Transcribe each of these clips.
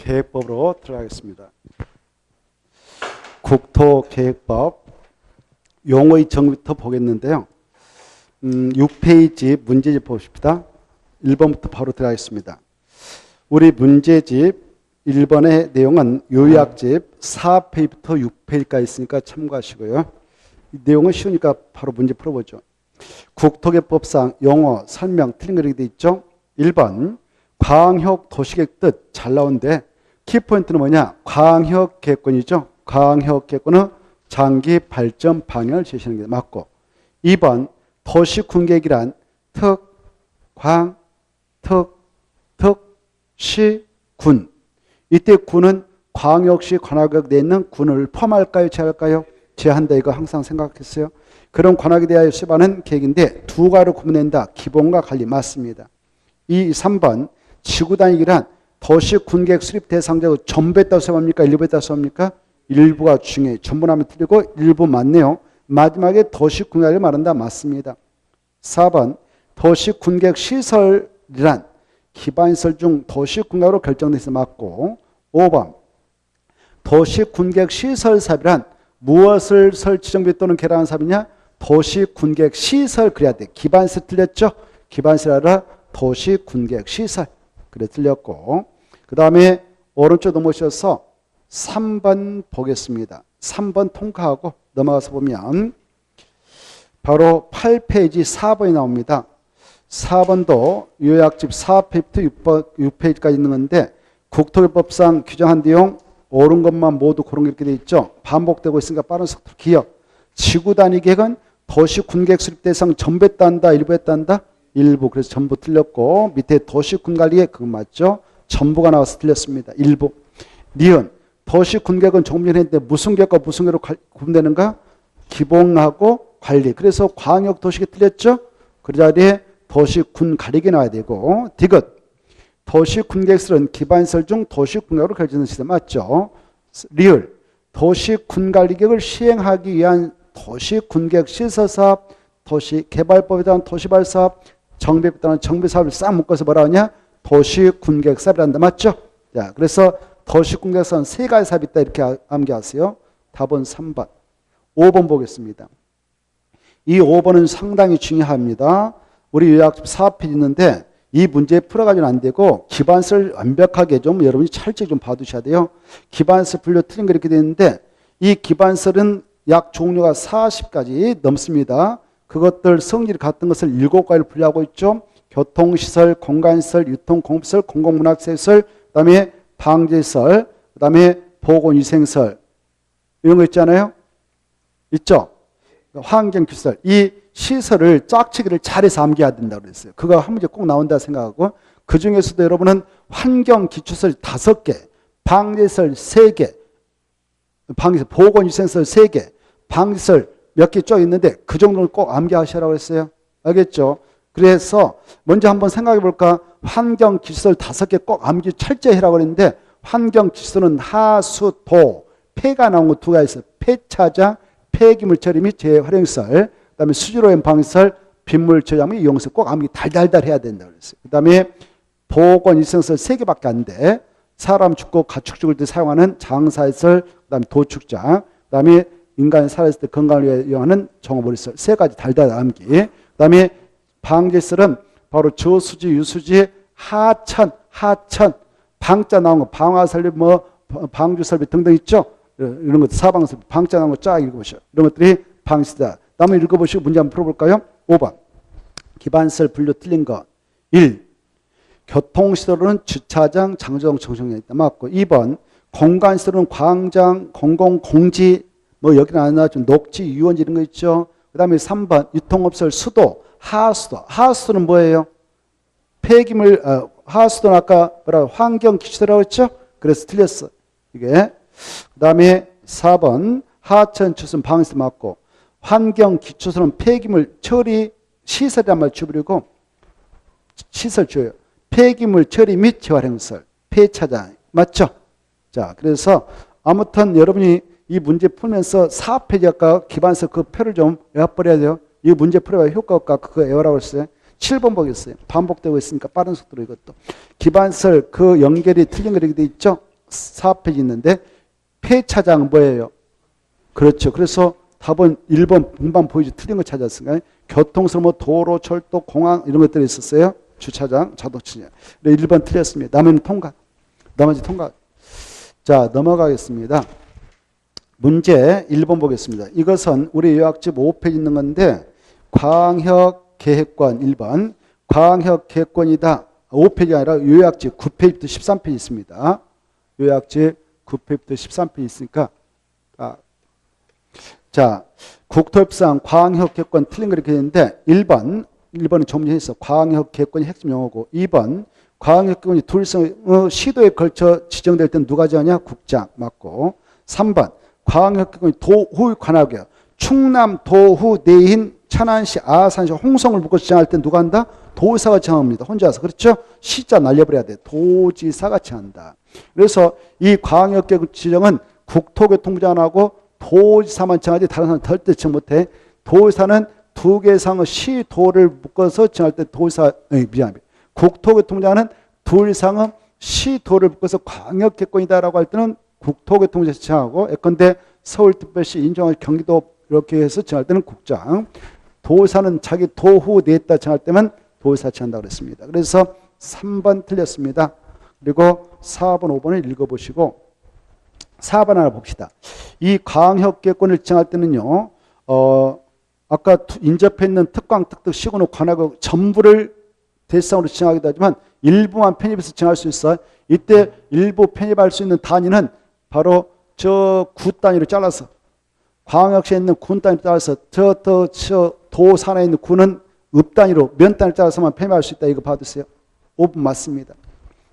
국토계획법으로 들어가겠습니다. 국토계획법 용어의 정의부터 보겠는데요. 6페이지 문제집 보십시다. 1번부터 바로 들어가겠습니다. 우리 문제집 1번의 내용은 요약집 4페이지부터 6페이지까지 있으니까 참고하시고요. 이 내용은 쉬우니까 바로 문제 풀어보죠. 국토계획법상 용어 설명 틀린 거 이렇게 돼 있죠. 1번 광역 도시계획 뜻 잘 나오는데 키포인트는 뭐냐? 광역 계획권이죠. 광역 계획권은 장기 발전 방향을 제시하는 게 맞고, 2번 도시군계획이란 시, 군. 이때 군은 광역시 관할구역 내에 있는 군을 포함할까요? 제할까요? 제한다. 이거 항상 생각했어요. 그런 관할에 대하여 수반하는 계획인데 두 가지로 구분된다. 기본과 관리 맞습니다. 3번 지구단위기란 도시군계획 수립 대상자고 전부에 따라서 합니까? 일부에 따라서 합니까? 일부가 중요해요. 전부는 하면 틀리고 일부 맞네요. 마지막에 도시군계획을 말한다. 맞습니다. 4번 도시군계획 시설이란 기반시설 중 도시군계획으로 결정돼 있어 맞고, 5번 도시군계획 시설 사업이란 무엇을 설치 정비 또는 개량한 사업이냐? 도시군계획 시설 그래야 돼. 기반시설 틀렸죠? 기반시설 아니라 도시군계획 시설. 그래 틀렸고, 그 다음에 오른쪽 넘어오셔서 3번 보겠습니다. 3번 통과하고 넘어가서 보면 바로 8페이지 4번이 나옵니다. 4번도 요약집 4페이지부터 6페이지까지 있는 건데 국토계획법상 규정한 내용 옳은 것만 모두 그런 게 이렇게 돼 있죠. 반복되고 있으니까 빠른 속도로 기억. 지구단위 계획은 도시군계획 수립 대상 전부에 딴다, 일부에 딴다? 일부. 그래서 전부 틀렸고, 밑에 도시군관리계획 그거 맞죠? 전부가 나와서 틀렸습니다. 일부. 니은 도시군계획은 조금 전에 했는데 무슨 계획과 무슨 계획으로 구분되는가? 기본하고 관리. 그래서 광역도시계획 틀렸죠? 그 자리에 도시군관리계획 나와야 되고, 디귿 도시군계획설은 기반시설 중 도시군계획으로 결정된 시스템 맞죠? 리을 도시군관리계획을 시행하기 위한 도시군계획 시설사업, 도시개발법에 따른 도시발사업, 정비에 따른 정비사업을 싹 묶어서 뭐라 하냐? 도시군계획 사업이라 한다. 맞죠? 자, 그래서 도시군계획사업은 세 가지 사업이 있다. 이렇게 암기하세요. 답은 3번. 5번 보겠습니다. 이 5번은 상당히 중요합니다. 우리 요약집 4페이지 있는데 이 문제 풀어가지고는 안 되고 기반시설 완벽하게 좀 여러분이 찰지게 좀 봐두셔야 돼요. 기반시설 분류 틀린 거 이렇게 되어 있는데 이 기반시설은 약 종류가 40가지 넘습니다. 그것들 성질이 같은 것을 7가지를 분류하고 있죠. 교통시설, 공간시설, 유통공업시설, 공공문화시설, 그 다음에 방제시설, 그 다음에 보건위생시설 이런 거 있잖아요. 있죠. 환경시설. 이 시설을 짝치기를 잘해서 암기해야 된다고 그랬어요. 그거 한 문제 꼭 나온다 생각하고, 그 중에서도 여러분은 환경기초시설 5개, 방제시설 3개, 방제시설, 보건위생시설 3개, 방제시설 몇 개 쭉 있는데 그 정도는 꼭 암기하시라고 했어요. 알겠죠? 그래서 먼저 한번 생각해 볼까? 환경기초시설 5개 꼭 암기 철저히 하라고 했는데 환경기초시설은 하수, 도, 폐가 나온 거 2가지 있어요. 폐차장, 폐기물 처리 및 재활용시설, 그 다음에 수질오염 방지시설, 빗물 저장 및 이용시설 꼭 암기 달달달 해야 된다고 그랬어요. 그 다음에 보건위생시설 3개밖에 안 돼. 사람 죽고 가축 죽을 때 사용하는 장사시설, 그 다음에 도축장, 그 다음에 인간이 살아있을 때 건강을 위해 이용하는 정어버리시설 3가지 달달 암기. 그 다음에 방제시설은 바로 저수지, 유수지, 하천, 방자 나온 거, 방화설비, 방주설비 등등 있죠. 이런 것들 사방설비, 방자 나온 거 쫙 읽어보시오. 이런 것들이 방시다. 다음에 읽어보시고 문제 한번 풀어볼까요? 5번 기반시설 분류 틀린 거 1. 교통시설은 주차장, 장소장, 정성에 있다. 맞고, 2번 공간시설은 광장, 공공공지 뭐 여기는 안 나왔죠. 녹지, 유원지 이런 거 있죠. 그 다음에 3번 유통업시설 수도, 하수도. 하수도는 뭐예요? 폐기물, 하수도는 아까 뭐라고 환경기초시설이라고 했죠? 그래서 틀렸어. 이게. 그 다음에 4번 하천추선 방시설 맞고, 환경기초시설은 폐기물 처리 시설이란 말 주부리고 시설 줘요. 폐기물 처리 및 재활용시설, 폐차장 맞죠? 자, 그래서 아무튼 여러분이 이 문제 풀면서 4페이지 아까 기반시설 그 표를 좀 외워버려야 돼요. 이 문제 풀어야 효과가 그거 외우라고 했어요. 7번 보겠어요. 반복되고 있으니까 빠른 속도로 이것도. 기반시설 그 연결이 틀린 거 이렇게 돼 있죠? 4페이지 있는데 폐차장 뭐예요? 그렇죠. 그래서 답은 1번 분반 보이지 틀린 거 찾았으니까 교통수로 뭐 도로, 철도, 공항 이런 것들이 있었어요. 주차장, 자동차장. 1번 틀렸습니다. 나머지 통과. 나머지 통과. 자, 넘어가겠습니다. 문제 1번 보겠습니다. 이것은 우리 요약집 5페이지 있는 건데 광역계획권 1번. 광역계획권이다. 5페이지가 아니라 요약집 9페이지부터 13페이지 있습니다. 요약집 9페이지부터 13페이지 있으니까 자, 국토협상 광역계획권 틀린 거 이렇게 되는데 1번은 정리해서 광역계획권이 핵심 용어고 2번 광역계획권이 둘성 시도에 걸쳐 지정될 때는 누가 정하냐? 국장 맞고 3번 광역계획권이 도후 관할구역 충남, 도후, 내인, 천안시, 아산시, 홍성을 묶어 지정할 때 누가 한다? 도지사가 정합니다. 혼자서. 그렇죠? 시자 날려버려야 돼. 도지사가 정한다. 그래서 이 광역계획 지정은 국토교통부가 안 하고 도지사만 정하지 다른 사람은 절대 지정 못해. 도지사는 두 개 이상의 시도를 묶어서 정할 때 도지사, 미안합니다. 국토교통부장은 둘 이상의 시도를 묶어서 광역계획권이다라고 할 때는 국토교통부에서 정하고 예컨대 서울특별시, 인천, 경기도 이렇게 해서 정할 때는 국장. 도지사는 자기 도후 냈다 정할 때면 도지사 정한다고 그랬습니다. 그래서 3번 틀렸습니다. 그리고 4번, 5번을 읽어보시고 4번 하나 봅시다. 이 광역계획권을 정할 때는요. 아까 인접해 있는 특광, 특특, 시군호, 관할구 전부를 대상으로 지정하기도 하지만 일부만 편입해서 정할 수 있어요. 이때 일부 편입할 수 있는 단위는 바로 저 구 단위로 잘라서 광역시에 있는 군 단위로 잘라서 저 도산에 있는 구는 읍 단위로 면 단위로 잘라서만 편입할 수 있다. 이거 받으세요. 5번 맞습니다.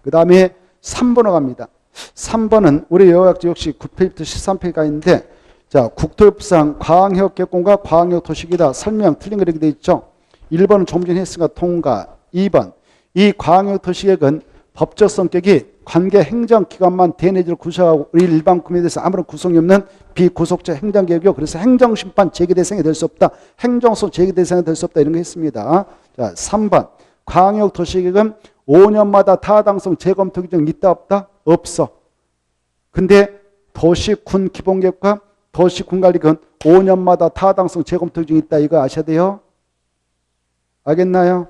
그 다음에 3번으로 갑니다. 3번은 우리 요약지 역시 9페이지부터 13페이지가 있는데 자, 국토협상 광역계획권과 광역도시기다. 설명 틀린 거 이렇게 돼 있죠. 1번은 좀 전에 했으니까 통과. 2번 이 광역도시계획은 법적 성격이 관계 행정기관만 대내적으로 구성하고 우리 일반 국민에 대해서 아무런 구성이 없는 비구속적 행정계획이요. 그래서 행정심판 제기 대상이 될 수 없다. 행정소 제기 대상이 될 수 없다. 이런 거 했습니다. 자, 3번 광역도시계획은 5년마다 타당성 재검토 규정이 있다 없다? 없어. 근데 도시군 기본계획과 도시군관리계획은 5년마다 타당성 재검토 규정이 있다. 이거 아셔야 돼요. 알겠나요?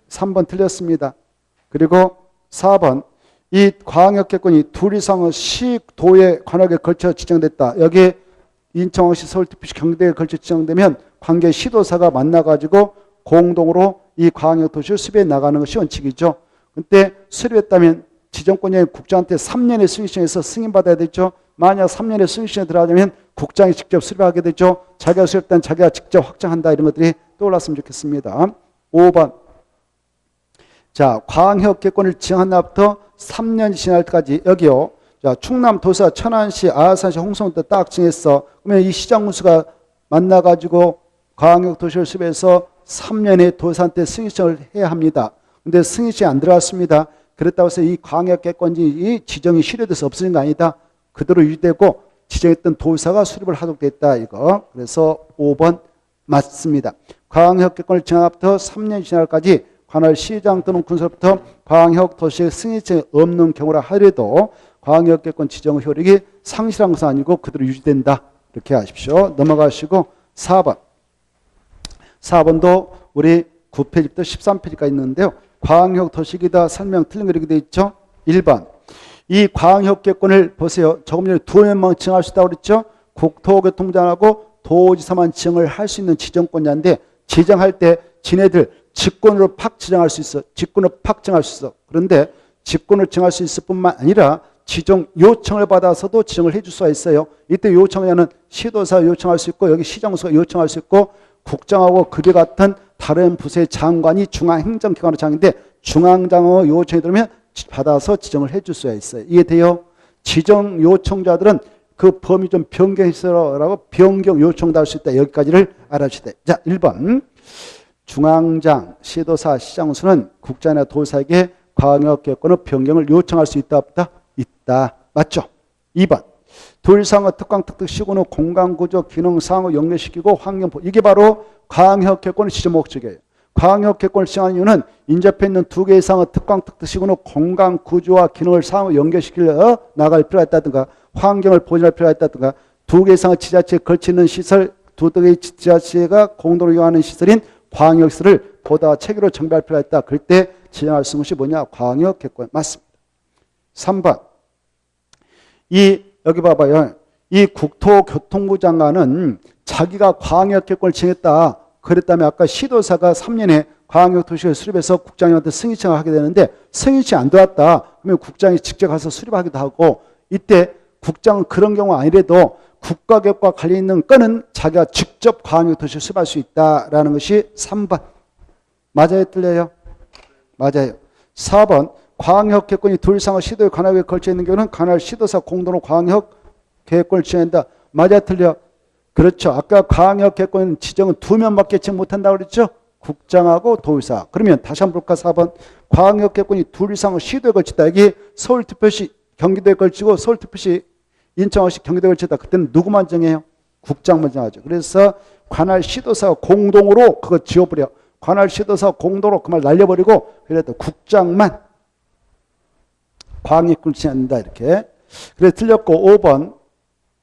3번 틀렸습니다. 그리고 4번 이 광역계획권이 둘 이상의 시, 도의 관할에 걸쳐 지정됐다. 여기 인천시, 서울특별시, 경기도에 걸쳐 지정되면 관계 시도사가 만나가지고 공동으로 이 광역도시를 수립해 나가는 것이 원칙이죠. 근데 수립했다면 지정권이 국장한테 3년의 승인시에서 승인받아야 되죠. 만약 3년의 승인시에 들어가면 국장이 직접 수립하게 되죠. 자기가 수립된 자기가 직접 확정한다. 이런 것들이 떠올랐으면 좋겠습니다. 5번 자, 광역계획권을 지정한 날부터 3년 지날 때까지 여기요. 자, 충남, 도사, 천안시, 아산시, 홍성도 딱 정했어. 그러면 이 시장군수가 만나가지고 광역도시를 수립해서 3년에 도사한테 승인신청을 해야 합니다. 근데 승인신청이 안 들어갔습니다. 그렇다고 해서 이 광역계획권이 지정이 실효돼서 없어진 거 아니다. 그대로 유지되고 지정했던 도사가 수립을 하도록 됐다. 이거. 그래서 5번 맞습니다. 광역계획권을 지정하부터 3년 지날까지 관할 시장 또는 군수로부터 광역도시의 승인증이 없는 경우라 하더라도 광역계획권 지정 효력이 상실한 것은 아니고 그대로 유지된다. 이렇게 하십시오. 넘어가시고 4번. 4번도 우리 9페이지부터 13페이지가 있는데요. 광역도시기다 설명 틀린 거 이렇게 되어 있죠. 1번. 이 광역계획권을 보세요. 조금 전에 두 명만 지정할 수 있다고 그랬죠. 국토교통부장하고 도지사만 지정을 할 수 있는 지정권자인데 지정할 때 지네들 직권으로 팍 지정할 수 있어. 직권으로 팍 정할 수 있어. 그런데 직권을 정할 수 있을 뿐만 아니라 지정 요청을 받아서도 지정을 해줄 수가 있어요. 이때 요청자는 시도사 요청할 수 있고 여기 시정수가 요청할 수 있고 국장하고 급여 같은 다른 부서의 장관이 중앙행정기관으로 장인데 중앙장의 요청이 들으면 받아서 지정을 해줄 수가 있어요. 이해돼요? 지정 요청자들은 그 범위 좀 변경해서라고 변경 요청도 할 수 있다. 여기까지를 알아주시다. 자, 1번. 중앙장, 시도사, 시장수는 국장이나 도사에게 광역계획권의 변경을 요청할 수 있다 없다? 있다. 맞죠? 2번. 둘 이상의 특광, 특특, 시군의 공간구조, 기능사항을 연결시키고 환경보 이게 바로 광역계획권의 지정 목적이에요. 광역개권을 지정하는 이유는 인접해 있는 두 개 이상의 특광 특수시군의 공간 구조와 기능을 상호 연결시켜 나갈 필요가 있다든가 환경을 보존할 필요가 있다든가 두 개 이상의 지자체에 걸치는 시설 두 개의 지자체가 공동으로 이용하는 시설인 광역시설을 보다 체계로 정비할 필요가 있다. 그럴 때 지정할 수 있는 것이 뭐냐? 광역개권 맞습니다. 3번 여기 봐봐요. 이 국토교통부 장관은 자기가 광역개권을 지정했다. 그랬다면 아까 시도사가 3년에 광역도시를 수립해서 국장님한테 승인 신청을 하게 되는데 승인 신청 안 들어왔다. 그러면 국장이 직접 가서 수립하기도 하고 이때 국장은 그런 경우 아니래도 국가계획과 관련 있는 건은 자기가 직접 광역도시를 수립할 수 있다라는 것이 3번. 맞아요? 틀려요? 맞아요. 4번 광역계획권이 둘 이상의 시도의 관할에 걸쳐 있는 경우는 관할 시도사 공동으로 광역계획권을 지정한다. 맞아? 틀려? 그렇죠. 아까 광역계획권 지정은 두 명밖에 지정 못한다고 그랬죠? 국장하고 도의사. 그러면 다시 한번 볼까? 4번 광역계획권이 둘 이상의 시도에 걸쳤다. 여기 서울특별시 경기도에 걸치고 서울특별시 인천시 경기도에 걸쳤다. 그때는 누구만 정해요? 국장만 정하죠. 그래서 관할 시도사가 공동으로 그거 지워버려. 관할 시도사 공동으로 그 말 날려버리고 그래도 국장만 광역권을 지정한다. 이렇게. 그래서 틀렸고 5번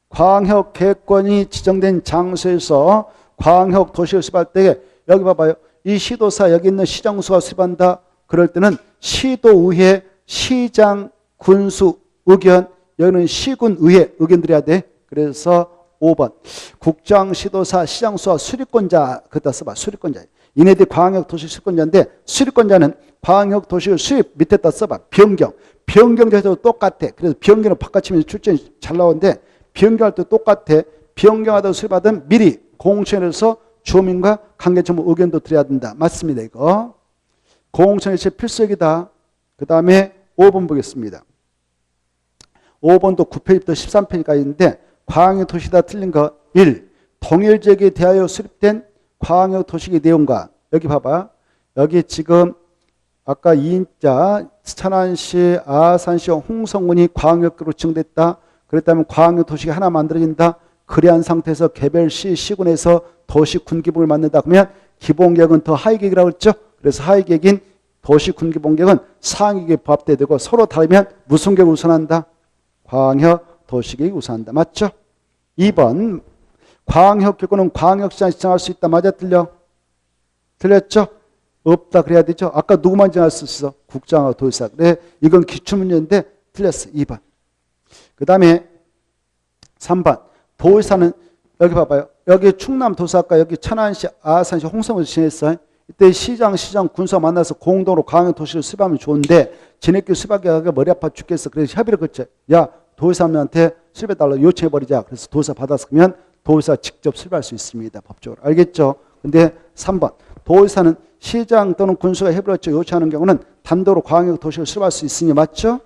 광역계획권이 지정된 장소에서 광역도시를 수립할 때 여기 봐봐요. 이 시도사 여기 있는 시장수가 수립한다. 그럴 때는 시도의회, 시장, 군수, 의견 여기는 시군의회 의견 드려야 돼. 그래서 5번 국장, 시도사, 시장수와 수립권자 그다 써봐. 수립권자. 이네들이 광역도시 수립권자인데 수립권자는 광역도시 수립 밑에다 써봐. 변경돼도 똑같아. 그래서 변경을 바꿔치면 출전이 잘 나오는데 변경할 때 똑같아. 변경하다 수립하든 미리 공공청에서 주민과 관계정보 의견도 드려야 된다. 맞습니다. 이거 공공청에서 필수적이다. 그 다음에 5번 보겠습니다. 5번도 9페이지부터 13페이지가 있는데 광역도시다 틀린 거 1. 통일지역에 대하여 수립된 광역도시의 내용과 여기 봐봐. 여기 지금 아까 2인자 천안시, 아산시, 홍성군이 광역구로 지정됐다. 그렇다면 광역도시가 하나 만들어진다. 그러한 상태에서 개별시, 시군에서 도시 군기본을 만든다. 그러면 기본계획은 더 하위계획이라고 했죠. 그래서 하위계획인 도시 군기본계획은 상위계획에 부합돼야 되고 서로 다르면 무슨 계획을 우선한다? 광역도시계획이 우선한다. 맞죠? 2번 광역계획은 광역시장이 지정할 수 있다. 맞아? 틀려? 틀렸죠? 없다 그래야 되죠. 아까 누구만 정할 수 있어? 국장하고 도지사. 그래, 이건 기출문제인데 틀렸어. 2번. 그 다음에 3번 도의사는 여기 봐봐요. 여기 충남도사과 여기 천안시, 아산시, 홍성을 지냈어요. 이때 시장, 군수와 만나서 공동으로 광역도시를 수립하면 좋은데 지네끼리 수립하기가 머리 아파 죽겠어. 그래서 협의를 걸쳐. 야 도의사님한테 수립해달라고 요청해버리자. 그래서 도의사 받아서 그러면 도의사 직접 수립할 수 있습니다. 법적으로. 알겠죠? 근데 3번 도의사는 시장 또는 군수가 협의를 요청하는 경우는 단독으로 광역도시를 수립할 수 있으니 맞죠?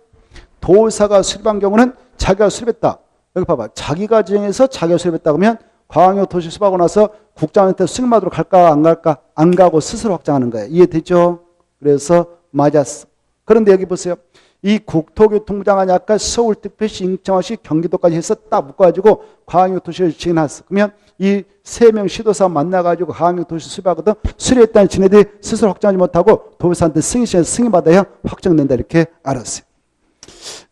도의사가 수립한 경우는 자기가 수립했다. 여기 봐봐. 자기가 지정해서 자기가 수립했다 그러면 광역도시 수립하고 나서 국장한테 승인받으러 갈까 안 갈까? 안 가고 스스로 확정하는 거예요. 이해되죠? 그래서 맞았어. 그런데 여기 보세요. 이 국토교통부 장관이 아까 서울특별시, 인천시, 경기도까지 해서 딱 묶어가지고 광역도시를 지정했어. 그러면 이 3명 시도사 만나가지고 광역도시 수립하거든. 수립했다는 지네들이 스스로 확정하지 못하고 도의사한테 승인받아야 확정된다. 이렇게 알았어요.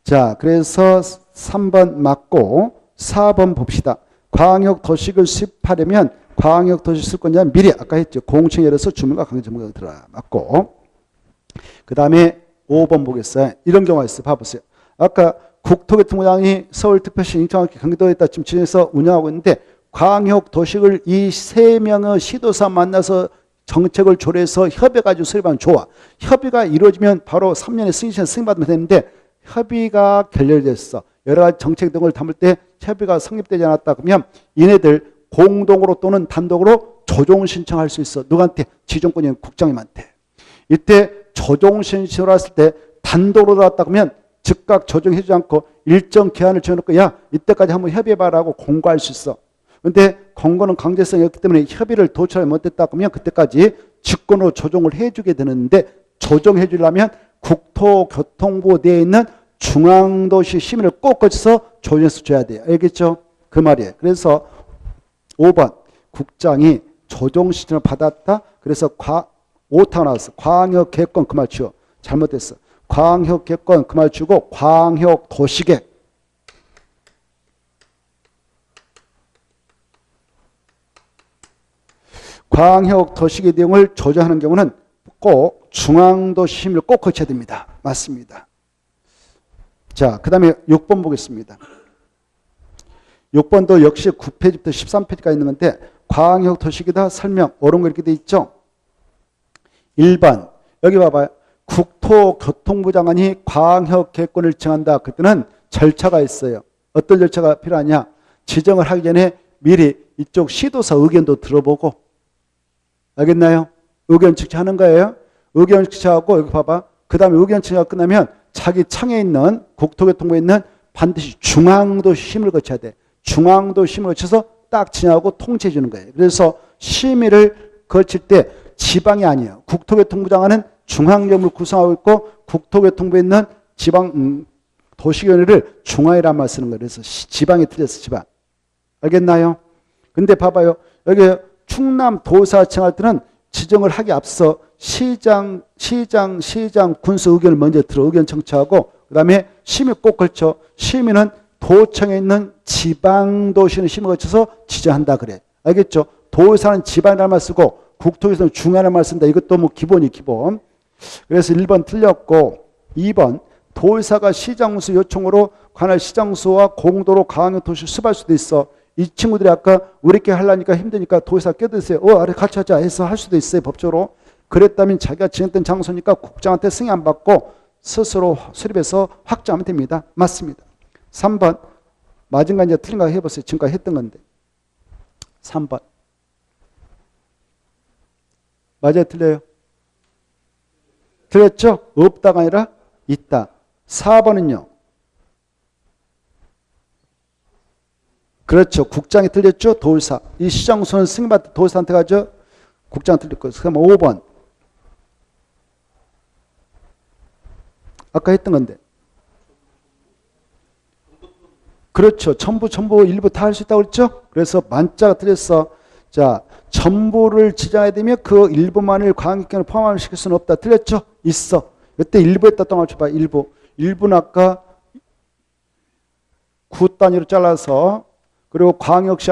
자, 그래서 3번 맞고 4번 봅시다. 광역도시를 수립하려면 광역도시 수립권자는 미리 아까 했죠. 공청회 열어서 주민과 관계정보가 들어라. 맞고 그 다음에 5번 보겠어요. 이런 경우가 있어요. 봐보세요. 아까 국토교통부장이 서울특별시, 인천시, 경기도에다 지금 지정해서 운영하고 있는데 광역도시를 이 3명의 시도사 만나서 정책을 조례해서 협의해가지고 수립하면 좋아. 협의가 이루어지면 바로 3년에 승인받으면 되는데 협의가 결렬됐어. 여러 가지 정책 등을 담을 때 협의가 성립되지 않았다 그러면 이네들 공동으로 또는 단독으로 조정 신청할 수 있어. 누구한테? 지정권이 국장님한테. 이때 조정 신청을 했을 때 단독으로 들어왔다 그러면 즉각 조정해주지 않고 일정 기한을 정해놓고 야 이때까지 한번 협의해봐라고 공고할 수 있어. 그런데 공고는 강제성이 없기 때문에 협의를 도출하지 못했다 그러면 그때까지 직권으로 조정을 해주게 되는데 조정해 주려면 국토교통부 내에 있는 중앙도시 시민을 꼭 거쳐서 조정해서 줘야 돼요. 알겠죠? 그 말이에요. 그래서 5번 국장이 조정 신청을 받았다. 그래서 오타가 나왔어. 광역계획권 그 말 치워. 잘못됐어. 광역계획권 그 말 치우고 광역도시계획. 광역도시계획 내용을 조정하는 경우는 꼭 중앙도시 힘을 꼭 거쳐야 됩니다. 맞습니다. 자, 그 다음에 6번 보겠습니다. 6번도 역시 9페이지부터 13페이지까지 있는 건데 광역도시계획 설명 옳은 거 이렇게 돼 있죠. 1번 여기 봐봐요. 국토교통부 장관이 광역계획권을 정한다. 그때는 절차가 있어요. 어떤 절차가 필요하냐. 지정을 하기 전에 미리 이쪽 시도사 의견도 들어보고 알겠나요? 의견 측정하는 거예요. 의견 측정하고 여기 봐봐. 그 다음에 의견 측정가 끝나면 자기 청에 있는 국토교통부에 있는 반드시 중앙도시 심의를 거쳐야 돼. 중앙도시 심의를 거쳐서 딱 지정하고 통치해 주는 거예요. 그래서 심의를 거칠 때 지방이 아니에요. 국토교통부 장관은 중앙정부를 구성하고 있고 국토교통부에 있는 지방 도시위원회를 중앙이란 말 쓰는 거예요. 그래서 지방이 틀렸어. 지방. 알겠나요? 근데 봐봐요. 여기 충남도사청 할 때는 지정을 하기 앞서 시장 군수 의견을 먼저 들어 의견 청취하고 그 다음에 심의 꼭 걸쳐. 심의는 도청에 있는 지방도시는 심의 거쳐서 지정한다 그래. 알겠죠? 도사는 지방이라는 말 쓰고 국토에서는 중앙이라는 말 쓴다. 이것도 뭐 기본이 기본. 그래서 1번 틀렸고 2번 도의사가 시장수 요청으로 관할 시장수와 공도로 광역도시 수립할 수도 있어. 이 친구들이 아까 우리께 하려니까 힘드니까 도의사 껴드세요. 아래 같이 하자 해서 할 수도 있어요. 법적으로. 그랬다면 자기가 지냈던 장소니까 국장한테 승인 안 받고 스스로 수립해서 확정하면 됩니다. 맞습니다. 3번 맞은가 이제 틀린가 해보세요. 지금까지 했던 건데 3번 맞아요? 틀려요? 틀렸죠? 없다가 아니라 있다. 4번은요. 그렇죠. 국장이 틀렸죠? 도의사. 이 시장수는 승인받을 도의사한테 가죠? 국장 틀렸고. 그럼 5번. 아까 했던 건데. 그렇죠. 전부 일부 다 할 수 있다고 그랬죠? 그래서 만자가 틀렸어. 자, 전부를 지정해야 되면 그 일부만을 광역계획을 포함시킬 수는 없다. 틀렸죠? 있어. 이때 일부 했다 또 맞춰봐. 일부. 일부는 아까 구 단위로 잘라서 그리고 광역시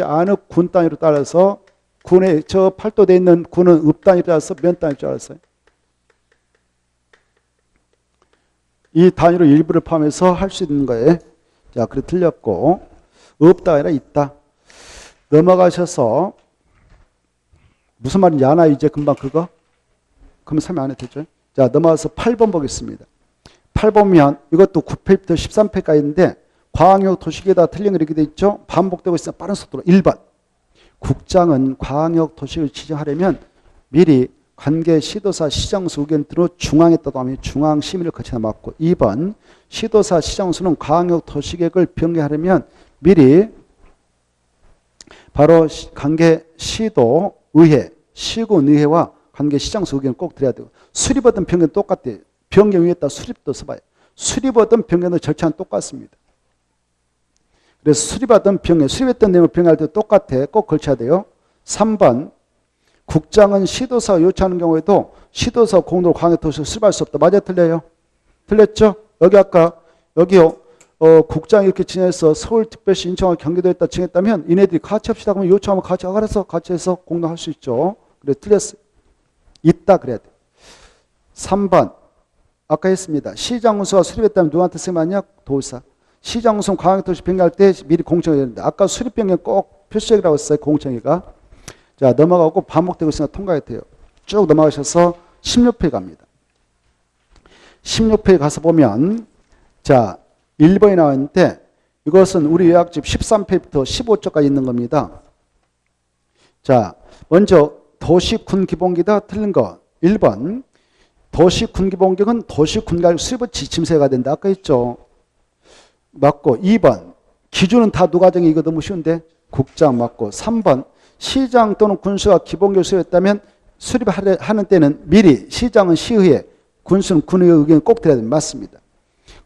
안의 군 단위로 따라서 군에 저 팔도되어 있는 군은 읍 단위로 잘라서 면 단위로 잘랐어요. 이 단위로 일부를 포함해서 할 수 있는 거예요. 자, 그래 틀렸고 없다 아니라 있다. 넘어가셔서 무슨 말인지 아나요? 이제 금방 그거? 그러면 설명 안 해도 되죠? 자, 넘어가서 8번 보겠습니다. 8번면 이것도 9페이지부터 13페이지까지 있는데 광역도시계획에다 틀린 거 이렇게 돼 있죠? 반복되고 있으면 빠른 속도로 1번 국장은 광역도시를 지정하려면 미리 관계 시도사 시장수 의견 들어 중앙에 떠도하면 중앙심의를 거쳐야 맞고 2번 시도사 시장수는 광역도시계획을 변경하려면 미리 바로 관계 시도 의회, 시군의회와 관계 시장수 의견을 꼭 드려야 되고 수립하든 변경은 똑같아요. 변경 위에다 수립도 써봐요. 수립하든 변경도 절차는 똑같습니다. 그래서 수립하든 변경, 수립했던 내용을 변경할 때 똑같아. 꼭 걸쳐야 돼요. 3번 국장은 시도사가 요청하는 경우에도 시도사 공도로 광역도시를 수립할 수 없다. 맞아 틀려요? 틀렸죠? 여기 아까 여기요. 국장이 이렇게 지정해서 서울특별시 인천과 경기도에 있다 정했다면 이네들이 같이 합시다 그러면 요청하면 같이 알아서 같이 해서 공동할 수 있죠. 그래 틀렸어요. 있다 그래야 돼. 3번 아까 했습니다. 시장군수가 수립했다면 누구한테 쓰면 도의사. 시장군수 광역도시 변경할 때 미리 공청해야 된다. 아까 수립 변경 꼭 필수적이라고 했어요. 공청회가. 자 넘어가고 반복되고 있으니까 통과해야 돼요. 쭉 넘어가셔서 16페이지 갑니다. 16페이지 가서 보면 자 1번이 나왔는데 이것은 우리 요약집 13페이지부터 15쪽까지 있는 겁니다. 자 먼저 도시군기본계다 틀린 거 1번 도시군기본계는 도시군계획 수립의 지침서가 된다. 아까 했죠. 맞고 2번 기준은 다 누가 정해? 이거 너무 쉬운데 국장 맞고 3번 시장 또는 군수가 기본계획 수립했다면 수립하는 때는 미리 시장은 시의회 군수는 군의회 의견을 꼭 드려야 됩니다. 맞습니다.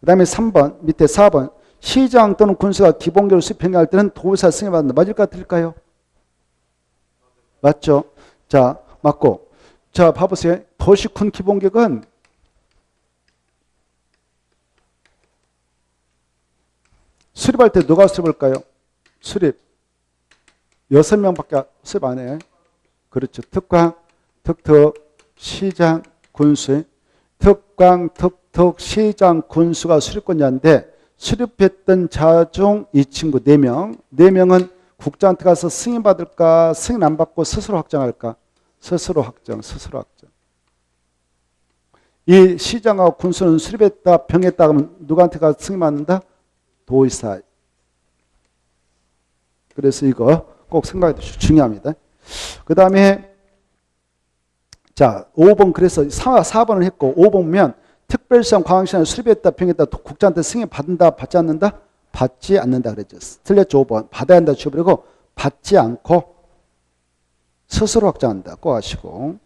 그 다음에 3번 밑에 4번 시장 또는 군수가 기본계획을 수립 변경할 때는 도의사 승인받는다. 맞을까 틀릴까요? 맞죠? 자 맞고 자, 봐보세요. 도시군 기본객은 수립할 때 누가 수립할까요? 수립. 6명밖에 수립 안 해요. 그렇죠. 특광, 특특, 시장, 군수. 특광, 특특, 시장, 군수가 수립권자인데 수립했던 자 중 이 친구 4명. 4명은 국장한테 가서 승인받을까? 승인 안 받고 스스로 확정할까? 스스로 확정, 스스로 확정. 이 시장하고 군수는 수립했다, 병했다 하면 누구한테 가서 승인받는다? 도의사. 그래서 이거 꼭 생각해 두시고 중요합니다. 그 다음에 자 5번 그래서 4번을 했고 5번면 특별시장 광역시장을 수립했다 병했다 국장한테 승인 받는다 받지 않는다? 받지 않는다 그랬죠. 틀렸죠. 5번 받아야 한다 주어버리고 받지 않고 스스로 확정한다 꼭 아시고.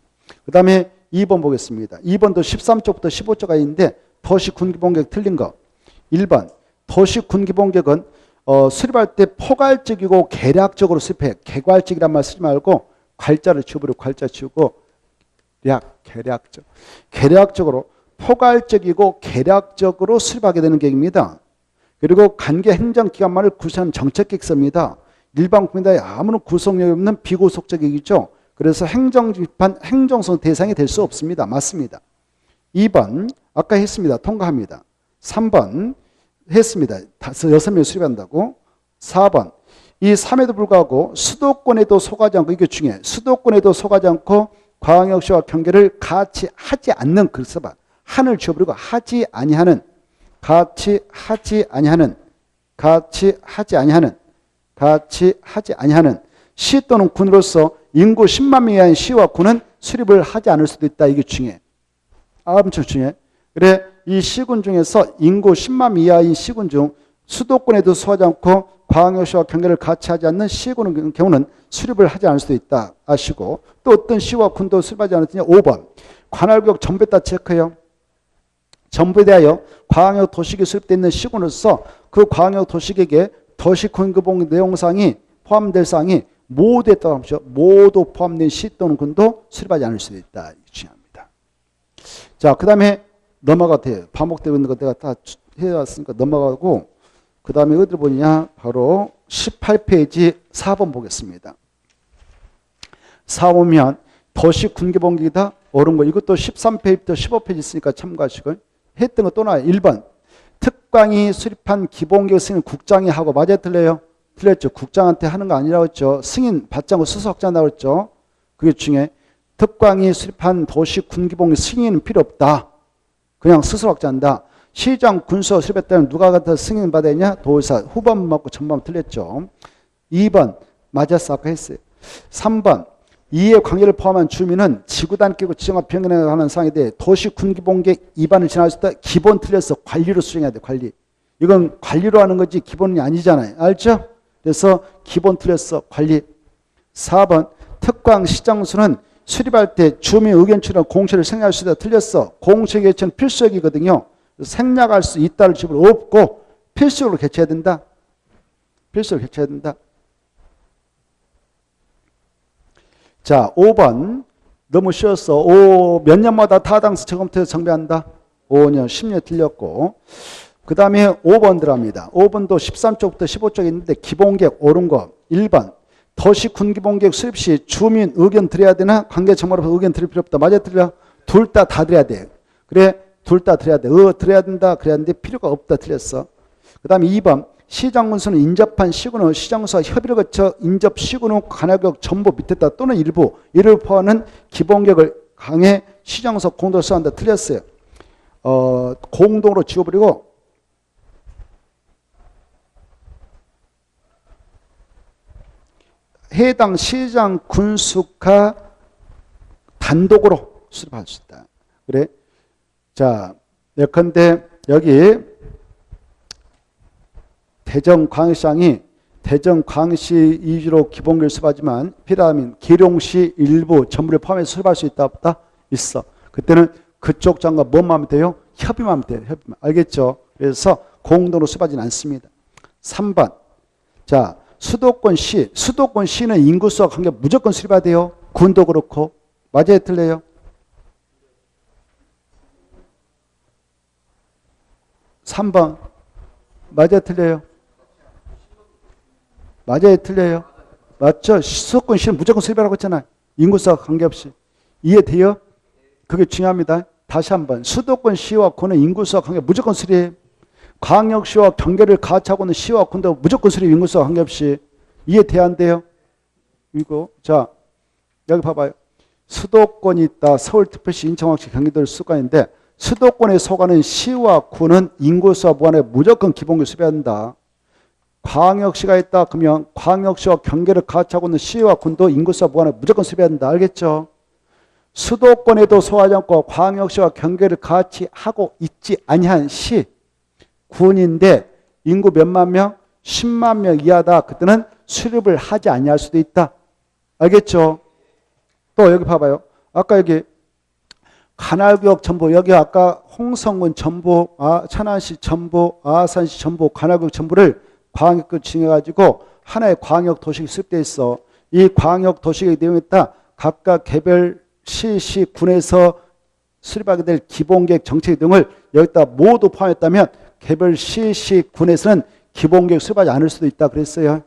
그 다음에 2번 보겠습니다. 2번도 13쪽부터 15쪽가 있는데 도시군기본계획 틀린 거. 1번 도시군기본계획은 수립할 때 포괄적이고 계략적으로 수립해. 개괄적이란 말 쓰지 말고 괄자를 지워버리고 괄자 지우고 계략적. 계략적으로 포괄적이고 계략적으로 수립하게 되는 계획입니다. 그리고 관계 행정기관만을 구성하는 정책계획서입니다. 일반 국민들의 아무런 구속력이 없는 비구속적 계획이죠. 그래서 행정집판, 행정성 대상이 될 수 없습니다. 맞습니다. 2번 아까 했습니다. 통과합니다. 3번 했습니다. 6명 수립한다고. 4번 이 3에도 불구하고 수도권에도 속하지 않고 이게 중요해. 수도권에도 속하지 않고 광역시와 경계를 같이 하지 않는 글 써봐. 한을 지워버리고 하지 아니하는 같이 하지 아니하는 같이 하지 아니하는 같이 하지 아니하는 시 또는 군으로서 인구 10만 명 이하의 시와 군은 수립을 하지 않을 수도 있다. 이게 중요해. 엄청 중요해. 그래 이 시군 중에서 인구 10만 명 이하의 시군 중 수도권에도 속하지 않고 광역시와 경계를 같이 하지 않는 시군의 경우는 수립을 하지 않을 수도 있다. 아시고 또 어떤 시와 군도 수립하지 않았느냐. 5번 관할구역 전부에다 체크해요. 전부에 대하여 광역 도시계획 수립되어 있는 시군으로서 그 광역 도시계획에 도시군기본 내용상이 포함될 사항이 모두에 따라서 모두 포함된 시 또는 군도 수립하지 않을 수도 있다. 중요합니다. 자, 그 다음에 넘어가도 돼요. 반복되고 있는 거 내가 다 해왔으니까 넘어가고 그 다음에 어디를 보느냐. 바로 18페이지 4번 보겠습니다. 4보면 도시군기본계획이다. 옳은 거. 이것도 13페이지부터 15페이지 있으니까 참고하시고 했던 거 또 나와요. 1번 특광이 수립한 기본계획 승인 국장이 하고 맞아요? 틀려요? 틀렸죠. 국장한테 하는 거 아니라고 했죠. 승인 받지 않고 스스로 확정한다고 했죠. 그게 중에 특광이 수립한 도시군기본계획 승인은 필요 없다. 그냥 스스로 확정한다. 시장 군수 수립했다면 누가 갖다 승인 받아야 되냐? 도의사. 후반부 맞고 전반부 틀렸죠. 2번 맞았어. 아까 했어요. 3번 이해 관계를 포함한 주민은 지구단 끼고 지정화 변경하는 사항에 대해 도시군기본계획 위반을 지나갈 수 있다. 기본 틀렸어. 관리로 수정해야 돼. 관리. 이건 관리로 하는 거지 기본이 아니잖아요. 알죠? 그래서 기본 틀렸어. 관리. 4번 특광 시장수는 수립할 때 주민 의견 출연 공시를 생략할 수 있다. 틀렸어. 공시 개최는 필수적이거든요. 생략할 수 있다를 집을 없고 필수적으로 개최해야 된다. 필수적으로 개최해야 된다. 자, 5번 너무 쉬웠어. 몇 년마다 타당성 점검해서 정비한다. 5년, 10년 틀렸고. 그 다음에 5번 들어갑니다. 5번도 13쪽부터 15쪽에 있는데 기본계획 옳은 거. 1번 도시군기본계획 수립 시 주민 의견 드려야 되나? 관계 정보로 의견 드릴 필요 없다. 맞아 틀려? 둘 다 드려야 돼. 그래 둘 다 드려야 돼. 드려야 된다. 그래야 되는데 필요가 없다. 틀렸어. 그 다음에 2번 시장군수는 인접한 시군 후 시장군수와 협의를 거쳐 인접 시군 후 관할구역 전부 밑에다 또는 일부 이를 포함하는 기본계획을 강해 시장군수 공동으로 수행한다. 틀렸어요. 공동으로 지워버리고 해당 시장 군수가 단독으로 수립할 수 있다. 그래. 자, 예컨대 여기 대전광역시장이 대전광역시 위주로 기본계획 수립하지만 필요하면 기룡시 일부 전부를 포함해서 수립할 수 있다 없다? 있어. 그때는 그쪽 장과 뭐만 하면 돼요? 협의만 하면 돼요. 협의만. 알겠죠? 그래서 공동으로 수립하지는 않습니다. 3번. 자, 수도권시는 인구수와 관계 무조건 수립해야 돼요. 군도 그렇고. 맞아요? 틀려요? 3번. 맞아요, 틀려요? 맞아요, 틀려요? 맞죠? 수도권 시는 무조건 수립하라고 했잖아요. 인구수와 관계없이. 이해돼요? 그게 중요합니다. 다시 한번. 수도권 시와 군은 인구수와 관계 무조건 수립. 광역시와 경계를 같이 하고 있는 시와 군도 무조건 수립, 인구수와 관계없이. 이해돼야 안 돼요? 이거. 자, 여기 봐봐요. 수도권이 있다. 서울특별시, 인천광역시, 경기도를 수도권인데 수도권에 속하는 시와 군은 인구수와 무관하게 무조건 기본교육 수립해야 한다. 광역시가 있다. 그러면 광역시와 경계를 같이 하고 있는 시와 군도 인구수와 무관하게 무조건 수립해야 한다. 알겠죠? 수도권에도 소화하지 않고 광역시와 경계를 같이 하고 있지 아니한 시, 군인데 인구 몇만 명? 10만 명 이하다. 그때는 수립을 하지 아니할 수도 있다. 알겠죠? 또 여기 봐봐요. 아까 여기 관할구역 전부, 여기 아까 홍성군 전부, 천안시 전부, 아산시 전부, 관할구역 전부를 광역구 칭해가지고 하나의 광역 도시가 수립되어 있어. 이 광역 도시의 내용에 따라 각각 개별 시, 군에서 수립하게 될 기본계획 정책 등을 여기다 모두 포함했다면 개별 시, 군에서는 기본계획 수립하지 않을 수도 있다 그랬어요.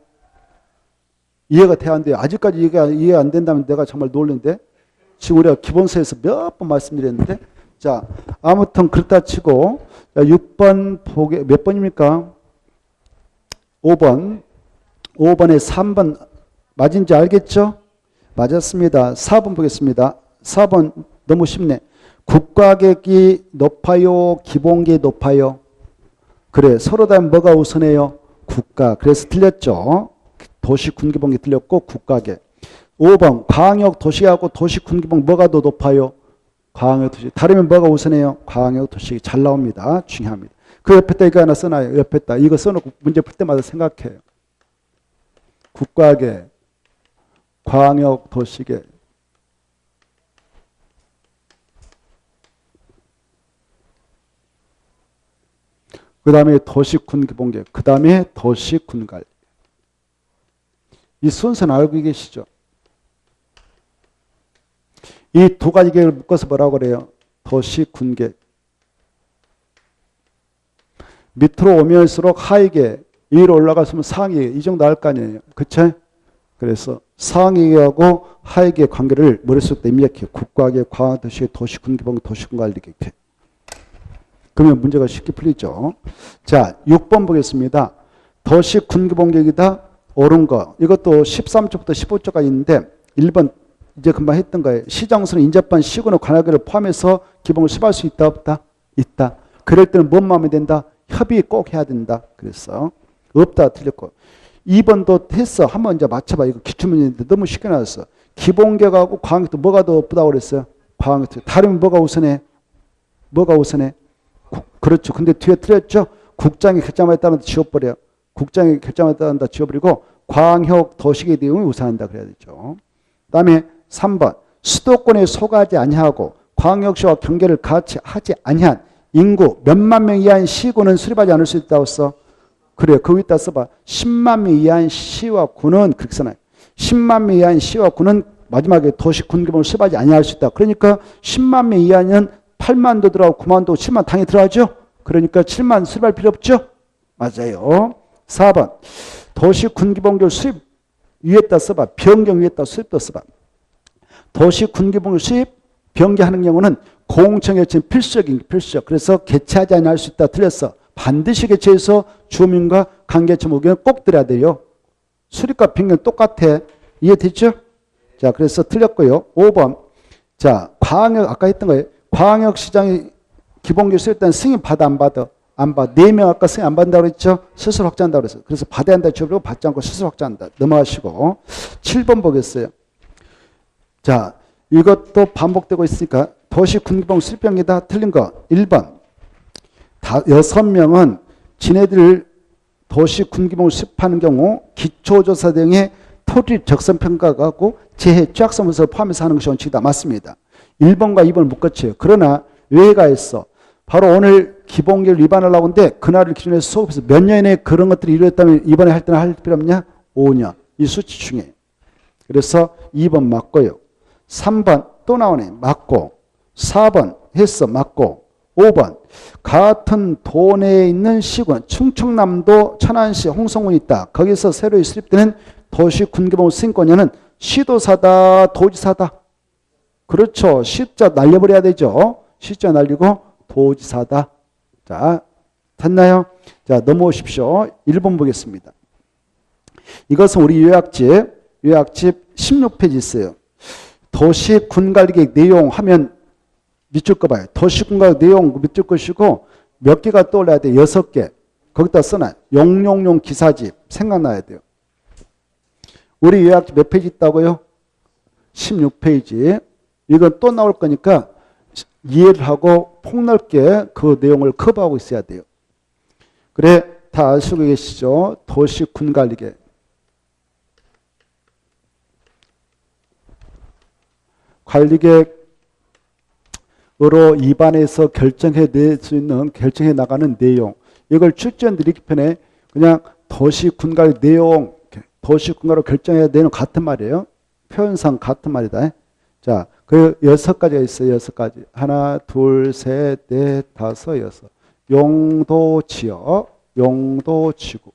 이해가 돼야 안 돼요. 아직까지 이해가 안 된다면 내가 정말 놀는데 지금 우리가 기본서에서 몇 번 말씀드렸는데 자 아무튼 그렇다 치고 6번 보게 몇 번입니까? 5번 5번에 3번 맞은지 알겠죠? 맞았습니다. 4번 보겠습니다. 4번 너무 쉽네. 국가계획이 높아요? 기본계획이 높아요? 그래 서로 다르면 뭐가 우선해요? 국가. 그래서 틀렸죠. 도시 군기본계 틀렸고 국가계획. 5번 광역 도시하고 도시 군기본 뭐가 더 높아요? 광역 도시. 다르면 뭐가 우선해요? 광역 도시. 잘 나옵니다. 중요합니다. 그 옆에다 이거 하나 써놔요. 옆에다. 이거 써놓고 문제 풀 때마다 생각해요. 국가계, 광역 도시계. 그 다음에 도시 군기본계. 그 다음에 도시 군관리. 이 순서는 알고 계시죠? 이 두 가지 계획을 묶어서 뭐라고 그래요? 도시 군계. 밑으로 오면일수록 하위계, 위로 올라갔으면 상위계, 이 정도 할 거 아니에요. 그쵸? 그래서 상위계하고 하위계 관계를 머릿속에 입력해요. 국가계, 광역도시, 도시군기본, 도시군관리계. 그러면 문제가 쉽게 풀리죠. 자, 6번 보겠습니다. 도시군기본계획이다. 옳은 거. 이것도 13조부터 15조가 있는데 1번 이제 금방 했던 거예요. 시정수는 인접한 시군의 관할계를 포함해서 기본을 수립할 수 있다 없다? 있다. 그럴 때는 뭔 마음이 된다? 협의 꼭 해야 된다. 그래서 없다 틀렸고 2번도 했어. 한번 이제 맞춰봐. 이거 기출문제인데 너무 쉽게 나왔어. 기본계획하고 광역도 뭐가 더 없다고 그랬어요? 광역도. 다르면 뭐가 우선해? 뭐가 우선해? 그렇죠. 근데 뒤에 틀렸죠? 국장의 결정에 따라 지워버려. 국장의 결정에 따라 지워버리고 광역 도시계 내용을 우선한다 그래야 되죠. 그 다음에 3번 수도권에 속하지 아니하고 광역시와 경계를 같이 하지 아니한 인구 몇만 명 이하인 시군은 수립하지 않을 수 있다고 써. 그래요. 거기다 써봐. 10만 명 이하인 시와 군은 그렇게 써놔요. 10만 명 이하인 시와 군은 마지막에 도시 군기본을 수립하지 아니할 수 있다. 그러니까 10만 명 이하는 8만도 들어가고 9만도 7만 당연히 들어가죠. 그러니까 7만 수립할 필요 없죠. 맞아요. 4번 도시 군기본결 수립 위에다 써봐. 변경 위에다 수립도 써봐. 도시 군기본결 수립 변경하는 경우는 공청회 필수적인 필수적. 그래서 개최하지 않을 수 있다. 틀렸어. 반드시 개최해서 주민과 관계청 의견을 꼭 들어야 돼요. 수립과 변경 똑같아. 이해됐죠? 자, 그래서 틀렸고요. 5번. 자, 광역 아까 했던 거예요. 광역시장이 기본교육 수립단 승인 받아 안 받아? 안 받아. 4명 아까 승인 안 받는다고 그랬죠? 스스로 확정한다고 그랬어요. 그래서 받아야 한다. 주어버리고 받지 않고 스스로 확정한다. 넘어가시고 7번 보겠어요. 자, 이것도 반복되고 있으니까 도시 군기본 수립병이다. 틀린 거 1번. 6명은 지네들 도시 군기본을 수립하는 경우 기초조사 등의 토지 적성평가가 하고 재해 취약성문서를 포함해서 하는 것이 원칙이다. 맞습니다. 1번과 2번을 묶었죠. 그러나 왜가 있어. 바로 오늘 기본계획 위반하려고 하는데 그날을 기준으로 해서 수업에서 몇 년 이내에 그런 것들이 이루어졌다면 이번에 할 때는 할 필요 없냐? 5년. 이 수치 중에. 그래서 2번 맞고요. 3번 또 나오네. 맞고. 4번 했어. 맞고. 5번 같은 도내에 있는 시군 충청남도 천안시 홍성군이 있다. 거기서 새로 수립되는 도시 군개발 수행권자는 시도사다 도지사다. 그렇죠. 시자 날려버려야 되죠. 시자 날리고 도지사다. 자, 됐나요? 자, 넘어오십시오. 1번 보겠습니다. 이것은 우리 요약집 16페이지 있어요. 도시 군관리계획 내용 하면 밑줄 거 봐요. 도시 군관리계획 내용 밑줄 것이고 몇 개가 떠올라야 돼요. 6개. 거기다 써놔요. 용용용 기사집 생각나야 돼요. 우리 요약집 몇 페이지 있다고요? 16페이지. 이건 또 나올 거니까 이해를 하고 폭넓게 그 내용을 커버하고 있어야 돼요. 그래, 다 아시고 계시죠? 도시 군관리계획. 관리계획으로 입안해서 결정해 낼 수 있는, 결정해 나가는 내용. 이걸 출전드리기 편에 그냥 도시 군관리 내용, 도시 군관로 결정해야 되는 같은 말이에요. 표현상 같은 말이다. 자, 그 6가지가 있어요. 6가지. 하나, 둘, 셋, 넷, 다섯, 여섯. 용도 지역, 용도 지구.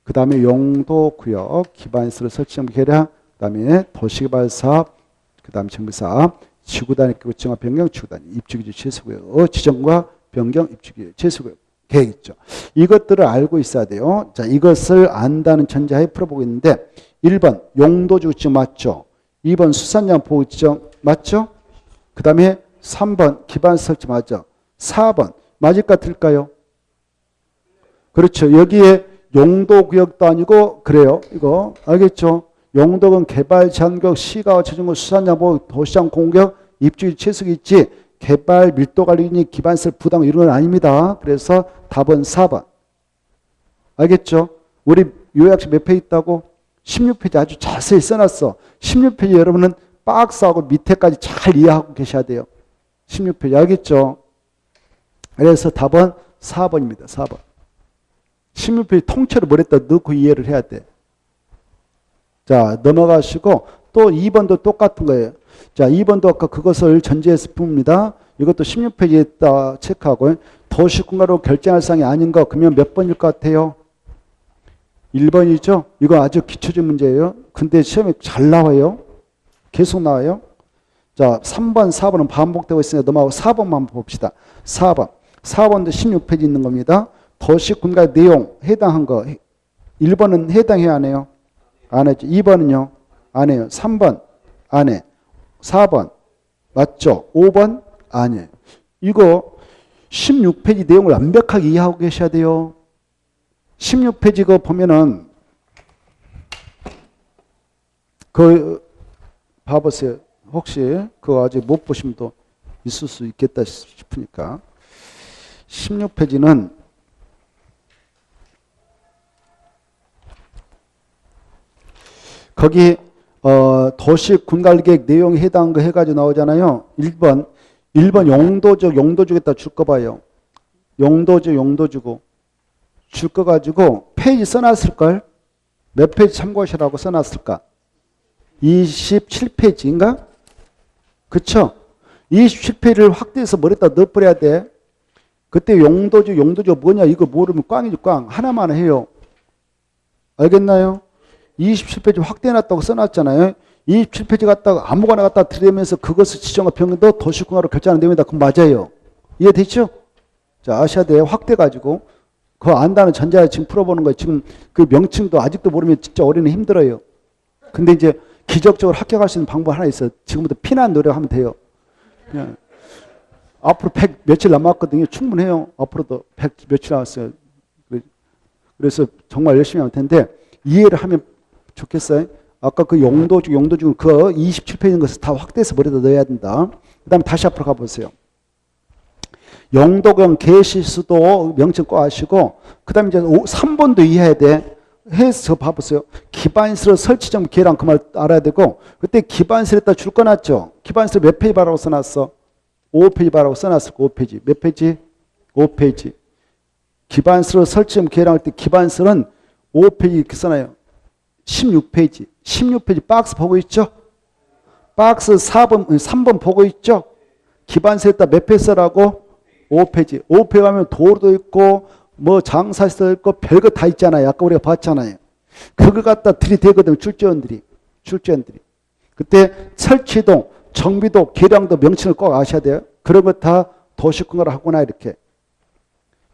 그 다음에 용도 구역, 기반시설 설치 계량, 그 다음에 도시개발 사업, 그 다음 정비사업, 지구단위 지정화 변경, 지구단위 입주기준 최소구역, 지정과 변경 입주기준 최소구역 계획 있죠. 이것들을 알고 있어야 돼요. 자, 이것을 안다는 전제하에 풀어보고 있는데 1번 용도지구 지정 맞죠? 2번 수산양 보호 지정 맞죠? 그 다음에 3번 기반 설치 맞죠? 4번 맞을까 틀릴까요? 그렇죠. 여기에 용도구역도 아니고 그래요. 이거 알겠죠? 용도군 개발 제한구역 시가와 최종구 수산양보 도시장 공격 입주기 최소기 있지 개발 밀도 관리니 기반시설 부담 이런 건 아닙니다. 그래서 답은 4번. 알겠죠? 우리 요약식 몇 페이지 있다고? 16페이지 아주 자세히 써놨어. 16페이지 여러분은 박스하고 밑에까지 잘 이해하고 계셔야 돼요. 16페이지 알겠죠? 그래서 답은 4번입니다. 4번. 16페이지 통째로 머리에다 넣고 이해를 해야 돼. 자, 넘어가시고 또 2번도 똑같은 거예요. 자, 2번도 아까 그것을 전제해서 풉니다. 이것도 16페이지에 있다 체크하고 도시군가로 결정할 사항이 아닌 거 그러면 몇 번일 것 같아요? 1번이죠? 이거 아주 기초적 문제예요. 근데 시험에 잘 나와요. 계속 나와요. 자, 3번, 4번은 반복되고 있으니까 넘어가고 4번만 봅시다. 4번. 4번도 16페이지 있는 겁니다. 도시군가 내용 해당한 거 1번은 해당해야 안 해요? 안 했죠. 2번은요? 안 해요. 3번 안 해. 4번 맞죠? 5번 아니에요. 이거 16페이지 내용을 완벽하게 이해하고 계셔야 돼요. 16페이지 거 보면은 그 봐보세요. 혹시 그거 아직 못 보신 분도 있을 수 있겠다 싶으니까 16페이지는 거기 도시 군관리계획 내용에 해당한 거 해가지고 나오잖아요. 1번 용도지구에다 줄 거 봐요. 용도지구 줄 거 가지고 페이지 써놨을걸? 몇 페이지 참고하시라고 써놨을까? 27페이지인가? 그쵸? 27페이지를 확대해서 머리에다 넣어버려야 돼. 그때 용도지구 뭐냐 이거 모르면 꽝이지 꽝. 하나만 해요. 알겠나요? 27페이지 확대해놨다고 써놨잖아요. 27페이지 갖다가 아무거나 갖다 들이대면서 그것을 지정과 변경도 도시군가로 결정하는 내용이다. 그럼 맞아요. 이해되죠? 자, 아셔야 돼요. 확대가지고. 그거 안다는 전제하에 지금 풀어보는 거예요. 지금 그 명칭도 아직도 모르면 진짜 어린애 힘들어요. 근데 이제 기적적으로 합격할 수 있는 방법 하나 있어요. 지금부터 피난 노력하면 돼요. 그냥 앞으로 100 며칠 남았거든요. 충분해요. 앞으로도 100 며칠 남았어요. 그래서 정말 열심히 하면 텐데 이해를 하면 좋겠어요. 아까 그 용도지구 그 27페이지 것을 다 확대해서 머리에다 넣어야 된다. 그 다음에 다시 앞으로 가보세요. 용도경 개시수도 명칭 꼭 아시고 그 다음에 이제 3번도 이해해야 돼. 해서 봐보세요. 기반시설 설치점 계획안 그 말 알아야 되고 그때 기반시설에다 줄 거 놨죠. 기반시설 몇 페이지 바라고 써놨어? 5페이지 바라고 써놨을 거 5페이지. 몇 페이지? 5페이지. 기반시설 설치점 계획안 할 때 기반시설은 5페이지 이렇게 써놔요. 16페이지. 16페이지 박스 보고 있죠? 박스 3번 보고 있죠? 기반시설에다 몇 페이지 써라고? 5페이지. 5페이지 가면 도로도 있고 뭐 장사시설도 있고 별거 다 있잖아요. 아까 우리가 봤잖아요. 그걸 갖다 들이대거든요. 출제원들이. 그때 설치동, 정비도, 계량도 명칭을 꼭 아셔야 돼요. 그런 거 다 도시군가로 하구나 이렇게.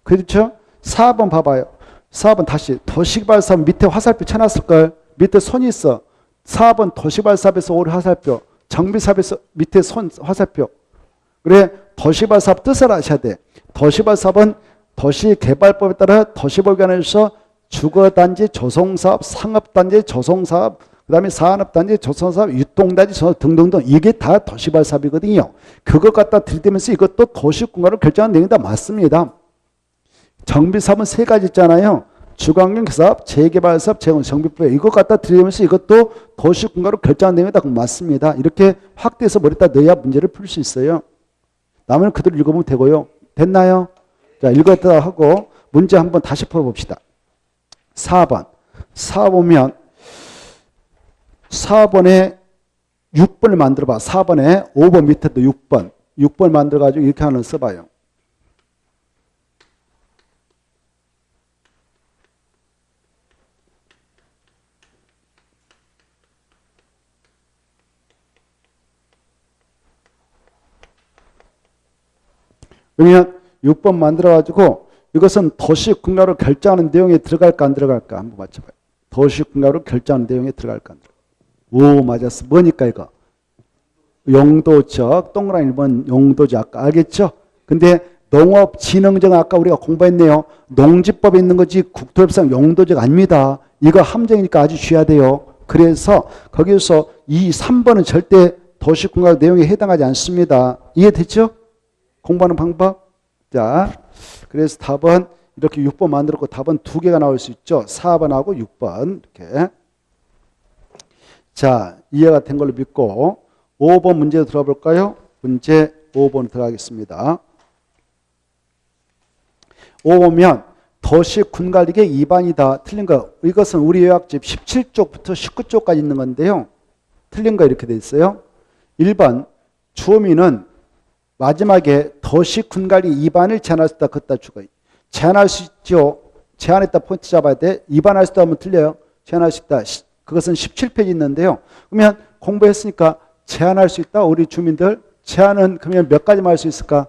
그렇죠? 4번 봐봐요. 4번 다시 도시발사업 밑에 화살표 쳐놨을걸. 밑에 손이 있어. 4번 도시발사업에서 오류 화살표. 정비사업에서 밑에 손 화살표. 그래 도시발사업 뜻을 아셔야 돼. 도시발사업은 도시개발법에 따라 도시법관에서 주거단지 조성사업, 상업단지 조성사업, 그 다음에 산업단지 조성사업, 유통단지 조성사업 등등등 이게 다 도시발사업이거든요. 그것 갖다 들이대면서 이것도 도시군가로 결정한 내용이 다 맞습니다. 정비사업은 세 가지 있잖아요. 주거환경사업, 재개발사업, 정비법 이것 갖다 들이대면서 이것도 도시군가로 결정한 내용이 다 맞습니다. 이렇게 확대해서 머리에다 넣어야 문제를 풀 수 있어요. 나머지는 그대로 읽어보면 되고요. 됐나요? 자, 읽었다 하고 문제 한번 다시 풀어봅시다. 4번. 4보면 4번에 6번을 만들어봐. 4번에 5번 밑에도 6번. 6번 만들어가지고 이렇게 하나 써봐요. 그러면 6번 만들어가지고 이것은 도시군가로 결정하는 내용에 들어갈까 안 들어갈까 한번 맞춰봐요. 도시군가로 결정하는 내용에 들어갈까 안 들어갈까. 오 맞았어. 뭐니까 이거. 용도적 동그라미 1번 용도적 아까 알겠죠? 근데 농업진흥적 아까 우리가 공부했네요. 농지법에 있는 거지 국토협상 용도적 아닙니다. 이거 함정이니까 아주 주의해야 돼요. 그래서 거기서 이 3번은 절대 도시군가 내용에 해당하지 않습니다. 이해됐죠? 공부하는 방법. 자, 그래서 답은 이렇게 6번 만들었고 답은 두 개가 나올 수 있죠. 4번하고 6번 이렇게. 자, 이해가 된 걸로 믿고 5번 문제 들어볼까요? 문제 5번 들어가겠습니다. 5번면 도시군관리계 2반이다. 틀린 거. 이것은 우리 요약집 17쪽부터 19쪽까지 있는 건데요. 틀린 거 이렇게 돼 있어요. 1번 주어미는 마지막에 도시군관리 2반을 제한할 수 있다. 걷다 죽어요. 제한할 수 있죠. 제한했다 포인트 잡아야 돼. 2반할 수 있다 하면 틀려요. 제한할 수 있다. 그것은 17페이지 있는데요. 그러면 공부했으니까 제한할 수 있다. 우리 주민들. 제한은 그러면 몇 가지만 할 수 있을까?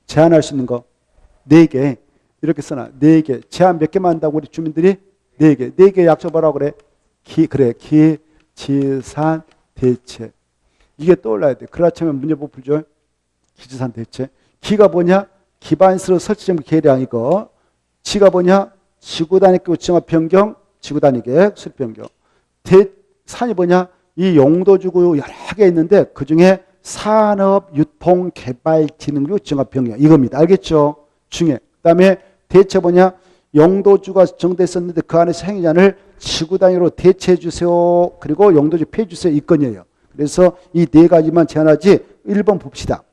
제한할 수 있는 거. 4개. 이렇게 써놔. 4개. 제한 몇 개만 한다고 우리 주민들이? 4개. 4개 약속 뭐라고 그래? 기, 지산, 대체. 이게 떠올라야 돼. 그렇다면 문제 못 풀죠. 기지산 대체. 기가 뭐냐? 기반시설 설치정비 계량 이거. 지가 뭐냐? 지구단위계획 정화 변경, 지구단위계획 수립 변경. 산이 뭐냐? 이 용도지구 여러 개 있는데 그 중에 산업, 유통, 개발, 진흥구 정화 변경 이겁니다. 알겠죠? 중에. 그 다음에 대체 뭐냐? 용도주가 정됐었는데 그 안에서 행위자를 지구 단위로 대체해 주세요. 그리고 용도주 폐해 주세요. 이 건이에요. 그래서 이 네 가지만 제한하지 1번 봅시다.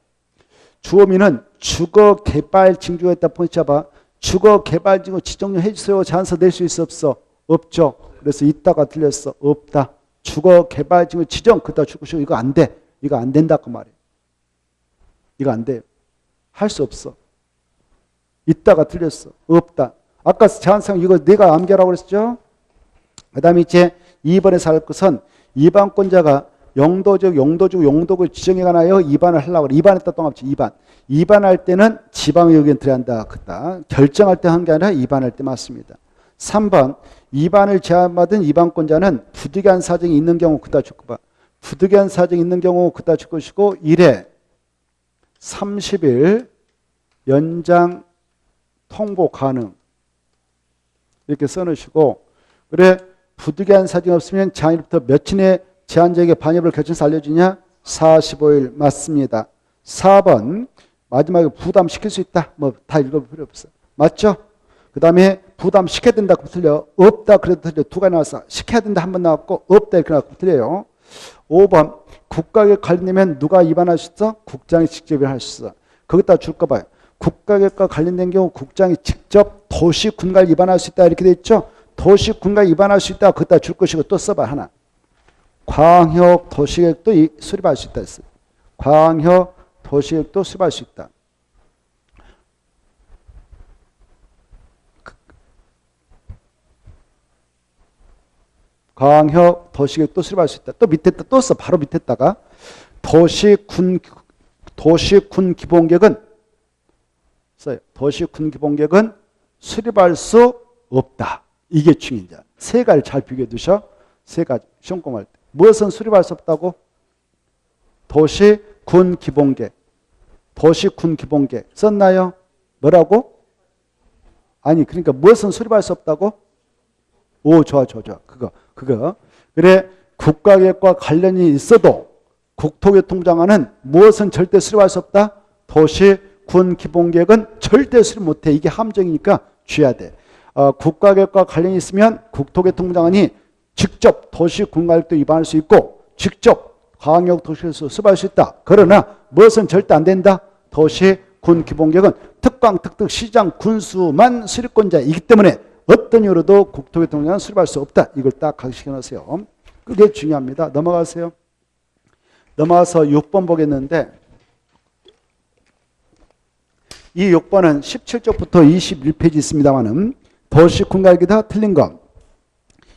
주어미는 주거 개발 징조했다 포인트 잡아. 주거 개발 징조 지정령 해주세요. 제한서 낼 수 있어 없어? 없죠. 그래서 있다가 틀렸어. 없다. 주거 개발 징조 지정 그다 주고 이거 안 돼. 이거 안 된다 그 말이에요. 이거 안 돼요. 할 수 없어. 있다가 틀렸어. 없다. 아까 제한상 이거 내가 암기하라고 그랬죠? 그 다음에 이제 2번에서 할 것은 이반권자가 용도구 지정에 관하여 이반을 하려고 그래. 이반했다 똥합치 2반. 이반할 때는 지방의 의견 들어야 한다. 그다. 결정할 때 한 게 아니라 이반할 때 맞습니다. 3번 이반을 제한받은 이반권자는 부득이한 사정이 있는 경우 그다 줄 거봐. 부득이한 사정이 있는 경우 그다 줄 것이고 1회 30일 연장 통보 가능 이렇게 써놓으시고 그래 부득이한 사정이 없으면 장일부터 며칠에 제한적의 반입을 결정해서 알려주냐? 45일 맞습니다. 4번 마지막에 부담시킬 수 있다. 뭐 다 읽어볼 필요 없어. 맞죠? 그 다음에 부담시켜야 된다. 그럼 틀려. 없다. 그래도 틀려. 두 가지 나왔어. 시켜야 된다. 한 번 나왔고 없다. 이렇게 나왔고 틀려요. 5번 국가계획 관련되면 누가 위반할 수 있어? 국장이 직접 위반할 수 있어. 거기다 줄 거 봐요. 국가계획과 관련된 경우 국장이 직접 도시군가를 위반할 수 있다. 이렇게 돼 있죠? 도시군가를 위반할 수 있다. 거기다 줄 것이고 또 써봐. 하나. 광역 도시계획도 수립할 수 있다 했어요. 광역 도시계획도 수립할 수 있다. 광역, 도시계획 또 수립할 수 있다. 또 밑에다 또 써. 바로 밑에다가 도시, 군 기본계획은 써요. 도시, 군 기본계획은 수립할 수 없다. 이게 중요합니다. 세 가지 잘 비교해 두셔. 세 가지. 시험 공부할 때. 무엇은 수립할 수 없다고? 도시, 군 기본계획. 도시, 군 기본계획. 썼나요? 뭐라고? 아니, 그러니까 무엇은 수립할 수 없다고? 오, 좋아. 그거. 그래, 국가계획과 관련이 있어도 국토교통장관은 무엇은 절대 수립할 수 없다? 도시, 군 기본계획은 절대 수립 못해. 이게 함정이니까 쥐어야 돼. 국가계획과 관련이 있으면 국토교통장관이 직접 도시, 군가계획도 위반할 수 있고 직접 광역 도시에서 수립할 수 있다. 그러나 무엇은 절대 안 된다? 도시, 군 기본계획은 특광, 특특, 시장, 군수만 수립권자이기 때문에 어떤 이유로도 국토교통장관은 수립할 수 없다. 이걸 딱 각식해 놓으세요. 그게 중요합니다. 넘어가세요. 넘어가서 6번 보겠는데 이 6번은 17쪽부터 21페이지 있습니다만은 도시, 군가계획이 다 틀린 거.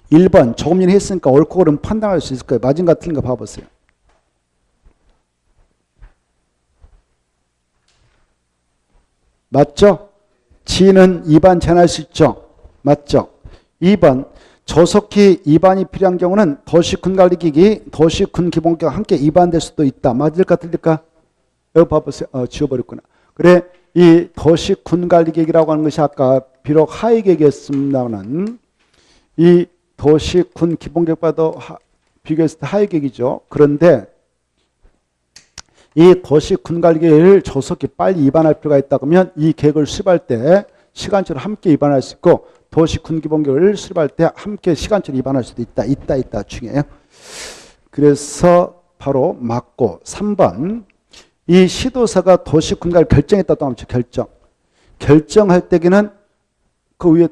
1번 조금 전에 했으니까 옳고 그름 판단할 수 있을 거예요. 맞은 거 틀린 거 봐보세요. 맞죠? 지는 2반 제한할 수 있죠? 맞죠? 2번 조속히 2반이 필요한 경우는 도시군관리기기, 도시군기본계획과 함께 2반될 수도 있다. 맞을까 틀릴까? 여기 봐보세요. 지워버렸구나. 그래, 이 도시군관리계획이라고 하는 것이 아까 비록 하위계획이었습니다만 이 도시군기본계획과도 비교했을 때 하위계획이죠. 그런데 이 도시군관리계획을 조속히 빨리 입안할 필요가 있다 그러면 이 계획을 수립할 때 시간적으로 함께 입안할 수 있고 도시군기본계획을 수립할 때 함께 시간적으로 입안할 수도 있다 중요해요. 그래서 바로 맞고 3번 이 시도사가 도시군관리를 결정했다고 하면 결정할 때에는 그 위에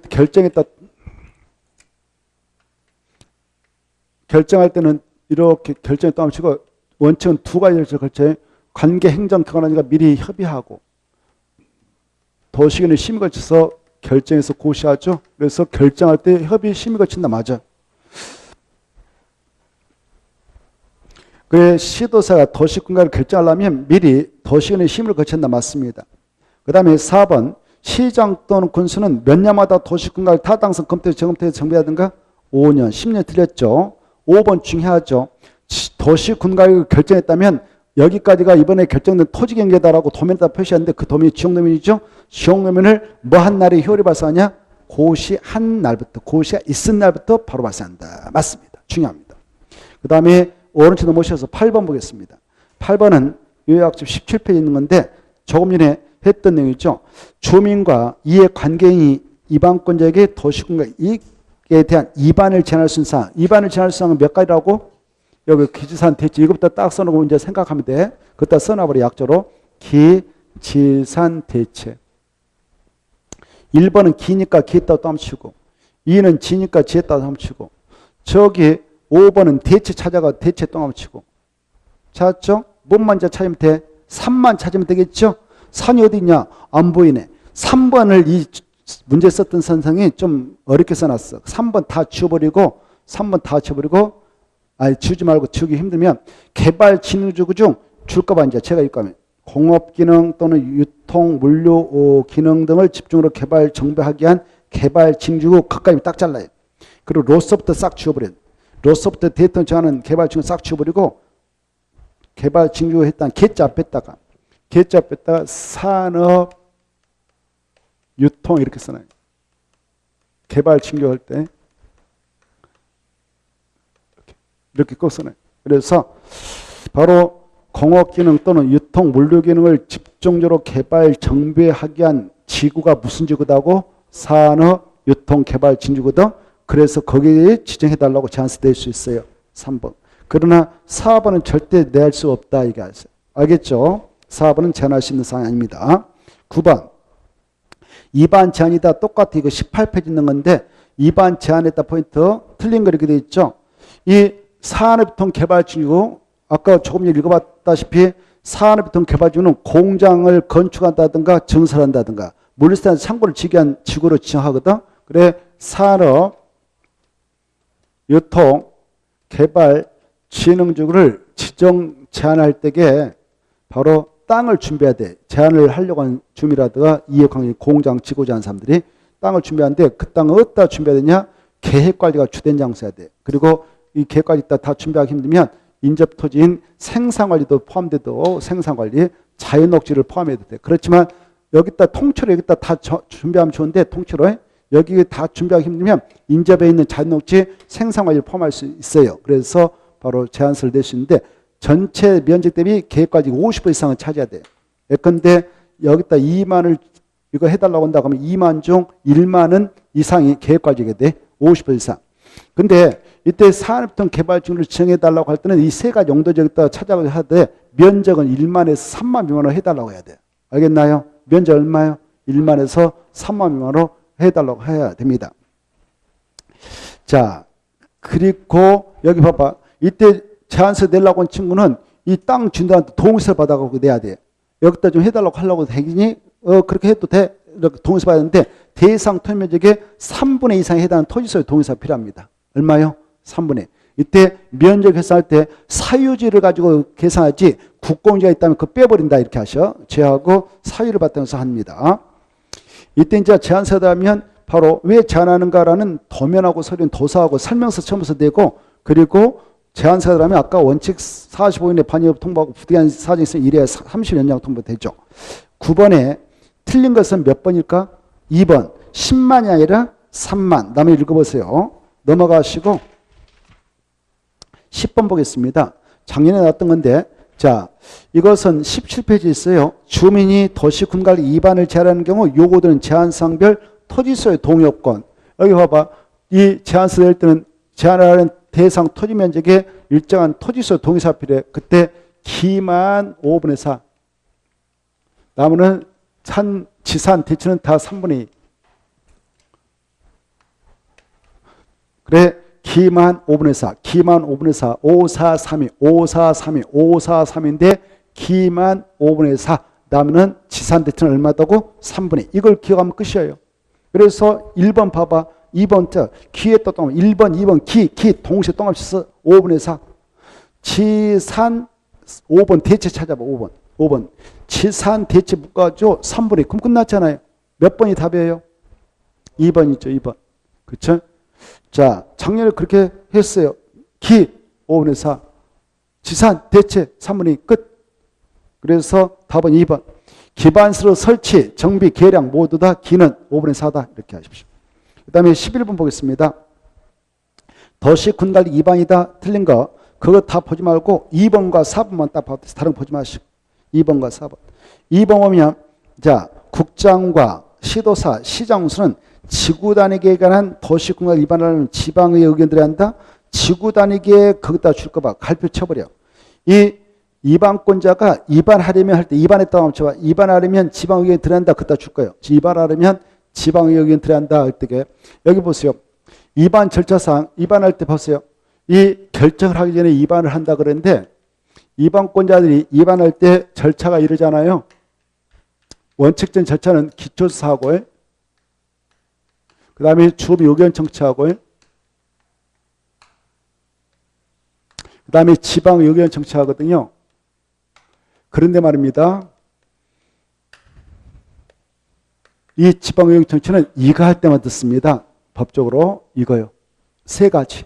결정할 때는 이렇게 결정했다고 하면 치고 원칙은 두 가지를 걸쳐요. 관계행정기관과 미리 협의하고 도시계획에 심의 거쳐서 결정해서 고시하죠. 그래서 결정할 때 협의 심의 거친다. 맞아. 그래 시도사가 도시군관리를 결정하려면 미리 도시계획의 심의를 거친다. 맞습니다. 그 다음에 4번 시장 또는 군수는 몇 년마다 도시군관리 타당성 검토해서 정검토해서 정비하든가 5년, 10년 틀렸죠. 5번 중요하죠. 도시군관리를 결정했다면 여기까지가 이번에 결정된 토지경계다라고 도면에다 표시하는데 그 도면이 지역도면이죠. 지역도면을 뭐 한 날에 효율이 발생하냐? 고시한 날부터, 고시가 있은 날부터 바로 발생한다. 맞습니다. 중요합니다. 그 다음에 오른쪽 넘어오셔서 8번 보겠습니다. 8번은 요약집 17페이지 있는 건데 조금 전에 했던 내용이죠. 주민과 이해 관계인이 이반권자에게 도시군과 이익에 대한 이반을 제한할 수 있는 사항. 이반을 제한할 수 있는 사항은 몇 가지라고? 여기 기지산 대체 이것부터 딱 써놓고 이제 생각하면 돼. 그것다 써놔버려 약조로. 기지산 대체. 1번은 기니까 기했다고 또 함치고 2는 지니까 지했다고 함치고 저기 5번은 대체 찾아가 대체 또 함치고 찾았죠? 뭔만 찾으면 돼? 3만 찾으면 되겠죠? 산이 어디 있냐? 안 보이네. 3번을 이 문제 썼던 선생이 좀 어렵게 써놨어. 3번 다 지워버리고 아니 지우지 말고 지우기 힘들면 개발진흥지구 중 줄까 봐 이제 제가 읽거면 공업기능 또는 유통, 물류 기능 등을 집중으로 개발 정비하기 위한 개발진흥지구 가까이 딱 잘라요. 그리고 로서부터 싹 지워버려요. 로서부터 대통령 정하는 개발진흥 싹 지워버리고 개발진흥지구 했다는 개자 뺐다가 산업, 유통 이렇게 써놔요. 개발진흥지구 할 때 이렇게 꼭 써놔요. 그래서 바로 공업기능 또는 유통, 물류기능을 집중적으로 개발, 정비하기 위한 지구가 무슨 지구다고? 산업, 유통, 개발, 진지구다. 그래서 거기에 지정해달라고 제안서 낼 수 있어요. 3번. 그러나 4번은 절대 내할 수 없다. 이게 알겠죠? 4번은 제한할 수 있는 사항이 아닙니다. 9번. 2반 제한이다. 똑같아. 이거 18페이지 있는 건데 2반 제한했다 포인트 틀린 거 이렇게 돼 있죠. 이 산업유통 개발지구 아까 조금 전에 읽어봤다시피 산업유통 개발지구는 공장을 건축한다든가 증설한다든가 물리산에서 창고를 지게 한 지구로 지정하거든. 그래 산업 유통, 개발, 진흥지구를 지정 제한할 때에 바로 땅을 준비해야 돼. 제한을 하려고 하는 주민이라든가 이해관계 공장 지구 제한 사람들이 땅을 준비하는데 그 땅을 어디다 준비해야 되냐? 계획관리가 주된 장소야 돼. 그리고 이 계획관리 다 준비하기 힘들면 인접토지인 생산관리도 포함돼도 생산관리, 자연녹지를 포함해도 돼. 그렇지만 여기다 통째로 여기다 다 준비하면 좋은데 통째로 여기 다 준비하기 힘들면 인접에 있는 자연녹지 생산관리를 포함할 수 있어요. 그래서 바로 제한서를 낼 수 있는데 전체 면적 대비 계획관리 50% 이상은 차지해야 돼요. 예컨대 여기다 2만을 이거 해달라고 한다 그러면 2만 중 1만은 이상이 계획관리가 돼. 50% 이상. 근데 이때 산업통 개발지구를 지정해달라고 할 때는 이 세 가지 용도지역에다 찾아가서 하되 면적은 1만에서 3만 미만으로 해달라고 해야 돼요. 알겠나요? 면적 얼마요? 1만에서 3만 미만으로 해달라고 해야 됩니다. 자, 그리고 여기 봐봐. 이때 제한서 내려고 한 친구는 이 땅 준다한테 동의서를 받아가고 내야 돼. 여기다 좀 해달라고 하려고 되니 그렇게 해도 돼. 이렇게 동의서 받아야 되는데 대상 토지면적의 3분의 2 이상에 해당하는 토지소유 동의서가 필요합니다. 얼마요? 3분의. 이때 면적 계산할 때 사유지를 가지고 계산하지 국공지가 있다면 그거 빼버린다 이렇게 하셔. 제하고 사유를 바탕에서 합니다. 이때 이제 제한서다 하면 바로 왜 제한하는가라는 도면하고 서류는 도서하고 설명서 처음부터 내고 그리고 제한서라면 아까 원칙 45일에 반입 통보하고 부득이한 사정이 있으면 1회 30연장 통보되죠. 9번에 틀린 것은 몇 번일까? 2번. 10만이 아니라 3만. 다음에 읽어보세요. 넘어가시고 10번 보겠습니다. 작년에 나왔던 건데 자 이것은 17페이지에 있어요. 주민이 도시군관리 위반을 제한하는 경우 요구되는 제한상별 토지소유 동의요건. 여기 봐봐. 이 제한서 낼 때는 제한하는 대상 토지 면적에 일정한 토지소유 동의서가 필요해. 그때 기만 5분의 4. 나머지는 지산, 대치는 다 3분의 2. 그래, 기만 5분의 4, 기만 5분의 4, 5, 4, 3이, 5, 4, 3이, 5, 4, 3인데 기만 5분의 4. 다음은 지산, 대치는 얼마다고? 3분의 2. 이걸 기억하면 끝이에요. 그래서 1번 봐봐. 2번 자 기에 또 1번, 2번 기 동시에 똥합 쳐서 5분의 4. 지산 5번 대체 찾아봐. 5번. 지산 대체 묶어줘 3분의 2. 그럼 끝났잖아요. 몇 번이 답이에요? 2번이죠. 2번. 그렇죠? 자, 작년에 그렇게 했어요. 기 5분의 4. 지산 대체 3분의 2 끝. 그래서 답은 2번. 기반시설 설치, 정비, 계량 모두 다 기는 5분의 4다. 이렇게 하십시오. 그 다음에 11번 보겠습니다. 도시군관리 위반이다. 틀린 거. 그거 다 보지 말고 2번과 4번만 딱 봐도 다른 거 보지 마시고. 2번과 4번. 2번 보면 자 국장과 시도사, 시장수는 지구 단위계에 관한 도시군관리 위반을 하는 지방의 의견들이 한다. 지구 단위계에 거기다 줄 거 봐. 갈표 쳐버려. 이 위반권자가 위반하려면 할 때 위반했다고 하면 쳐봐. 위반하려면 지방 의견이 들어간다. 그다 줄 거예요. 위반하려면 지방의 의견 들어간다 할 때 여기 보세요. 위반 절차상 위반할 때 보세요. 이 결정을 하기 전에 위반을 한다 그랬는데 위반권자들이 위반할 때 절차가 이러잖아요. 원칙적인 절차는 기초사고, 그 다음에 주민 의견 청취하고, 그 다음에 지방 의견 청취하거든요. 그런데 말입니다. 이 지방 의견 청취는 이거 할 때만 듣습니다. 법적으로 이거요. 세 가지.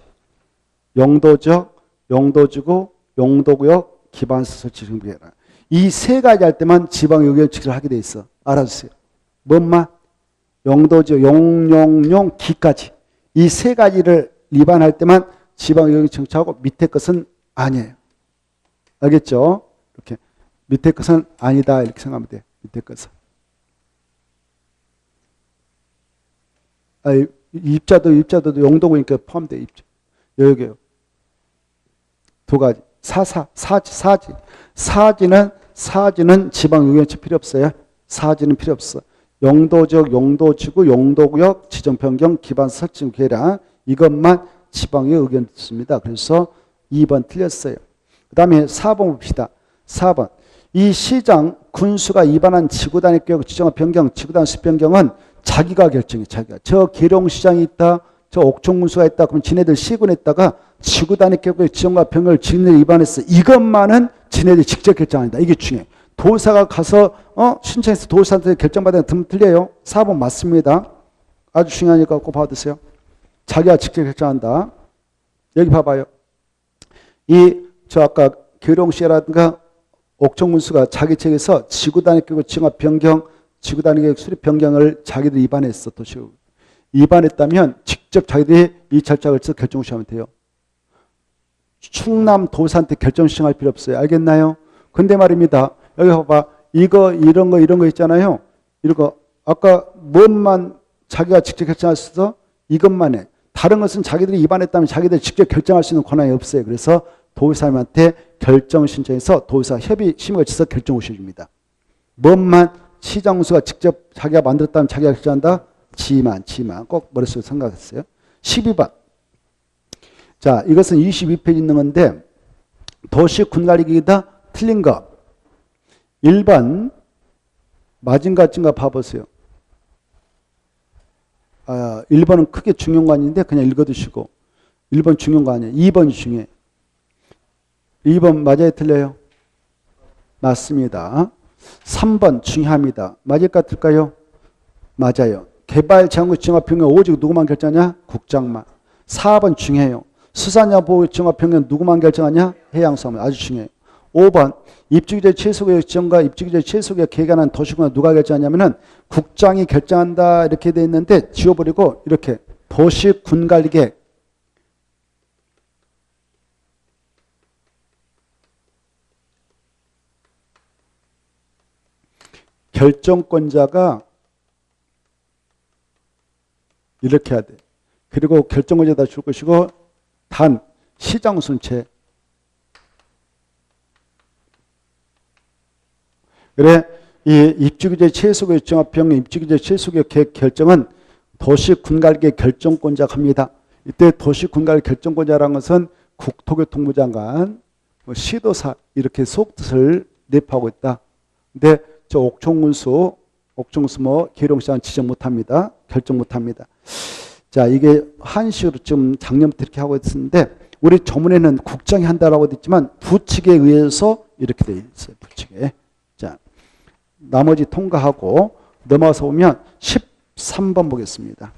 용도적, 용도지구, 용도구역, 기반시설 설치 정비해라. 이 세 가지 할 때만 지방 의견 청취를 하게 돼 있어. 알아주세요. 뭔만? 용도지구, 용용용, 기까지. 이 세 가지를 위반할 때만 지방 의견 청취하고 밑에 것은 아니에요. 알겠죠? 이렇게 밑에 것은 아니다 이렇게 생각하면 돼. 밑에 것은. 입자도 용도구니까 포함돼. 입자. 여기요. 두 가지. 사지는 지방 의견 청취 필요 없어요. 사지는 필요 없어. 용도적, 용도지구, 용도구역, 지정 변경, 기반 설정 계량 이것만 지방의 의견 듣습니다. 그래서 2번 틀렸어요. 그 다음에 4번 봅시다. 4번. 이 시장 군수가 위반한 지구단위 계획 지정화 변경, 지구단 수 변경은 자기가 결정해. 자기가. 저 계룡시장이 있다. 저 옥천군수가 있다. 그럼 지네들 시군했다가 지구단위계획 지정과 변경을 지네들이 위반했어. 이것만은 지네들이 직접 결정한다. 이게 중요해. 도사가 가서 신청해서 도사한테 결정받으면 등 틀려요. 4번 맞습니다. 아주 중요하니까 꼭 봐두세요. 자기가 직접 결정한다. 여기 봐봐요. 저 아까 계룡씨라든가 옥천군수가 자기 책에서 지구단위계획 지정과 변경, 지구단위계획 수립 변경을 자기들이 위반했어. 도시국. 위반했다면 직접 자기들이 이 절차를 써서 결정을 시하면 돼요. 충남 도사한테 결정 신청할 필요 없어요. 알겠나요? 근데 말입니다. 여기 봐봐. 이런 거 있잖아요. 이런 거. 아까 뭔만 자기가 직접 결정할 수 있어? 이것만 해. 다른 것은 자기들이 위반했다면 자기들이 직접 결정할 수 있는 권한이 없어요. 그래서 도의사님한테 결정 신청해서 도의사 협의 심의를 거쳐서 결정을 시켜줍니다. 뭔만 시장수가 직접 자기가 만들었다면 자기가 결정한다? 지만 꼭 머릿속에 생각했어요. 12번. 자, 이것은 22페이지 있는 건데 도시 군관리기이다. 틀린 거. 1번 맞은가 찐가 봐보세요. 1번은 크게 중요한 거 아닌데 그냥 읽어두시고 1번 중요한 거 아니에요. 2번이 중요해. 2번 맞아요? 틀려요? 맞습니다. 3번 중요합니다. 맞을까 틀까요? 맞아요. 개발 제한구 지정과 변경 오직 누구만 결정하냐? 국장만. 4번 중요해요. 수산야 보호 지정과 변경 누구만 결정하냐? 해양수산물. 아주 중요해요. 5번 입주규제 최소구역 지정과 입주규제 최소구역 개관한 도시군은 누가 결정하냐면은 국장이 결정한다 이렇게 돼 있는데 지워버리고 이렇게 도시군관리계획 결정권자가 이렇게 해야 돼. 그리고 결정권자다 줄 것이고 단 시장순체. 그래 이 입주규제 최소구역 지정과 변경 입주규제 최소구역 계획 결정은 도시군관리계획 결정권자가 합니다. 이때 도시군관리 결정권자라는 것은 국토교통부 장관, 시도사 이렇게 속뜻을 내포하고 있다. 근데 저 옥천군수 계룡시장은 지정 못합니다. 결정 못합니다. 자, 이게 한식으로 좀 작년부터 이렇게 하고 있었는데 우리 조문에는 국장이 한다라고 되어 있지만 부칙에 의해서 이렇게 되어 있어요. 부칙에. 자, 나머지 통과하고 넘어가서 보면 13번 보겠습니다.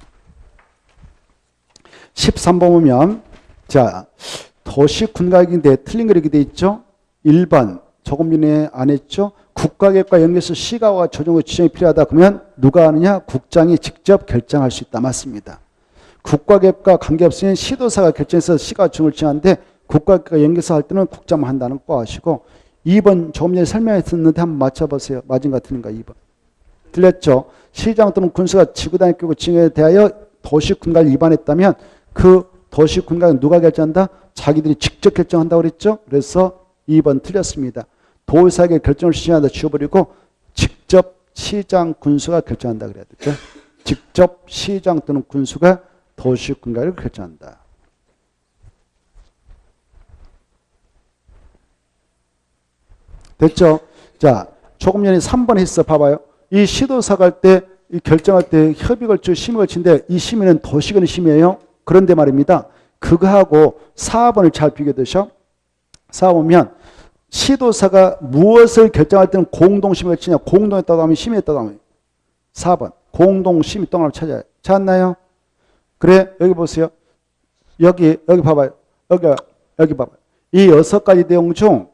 13번 보면 자, 도시군관리계획인데 틀린 거 이렇게 되어 있죠. 1번 조금 전에 안 했죠. 국가계획과 연계해서 시가와 조정의 지정이 필요하다. 그러면 누가 하느냐? 국장이 직접 결정할 수 있다. 맞습니다. 국가계획과 관계없으면 시도사가 결정해서 시가 조정을 지정하는데 국가계획과 연계해서 할 때는 국장만 한다는 거 아시고 2번 조금 전에 설명했었는데 한번 맞춰보세요. 맞은가 틀린가 2번. 틀렸죠. 시장 또는 군수가 지구단위계획 지정에 대하여 도시군관리 위반했다면 그 도시군관리 누가 결정한다? 자기들이 직접 결정한다고 그랬죠. 그래서 2번 틀렸습니다. 도의사에게 결정을 시행한다 지워버리고 직접 시장 군수가 결정한다 그래야 되죠. 직접 시장 또는 군수가 도시군관리를 결정한다. 됐죠? 자, 조금 전에 3번 했어. 봐봐요. 이 시도사 갈 때, 이 결정할 때 협의 걸쳐 심의 걸치는데 이 심의는 도시군의 심의예요. 그런데 말입니다. 그거하고 4번을 잘 비교되셔. 4보면 시도사가 무엇을 결정할 때는 공동심의를 치냐. 공동했다고 하면 심의했다고 하면 4번 공동심의 동안을 찾아요. 찾았나요? 그래 여기 보세요. 여기 봐봐요. 여기 봐봐요. 이 6가지 내용 중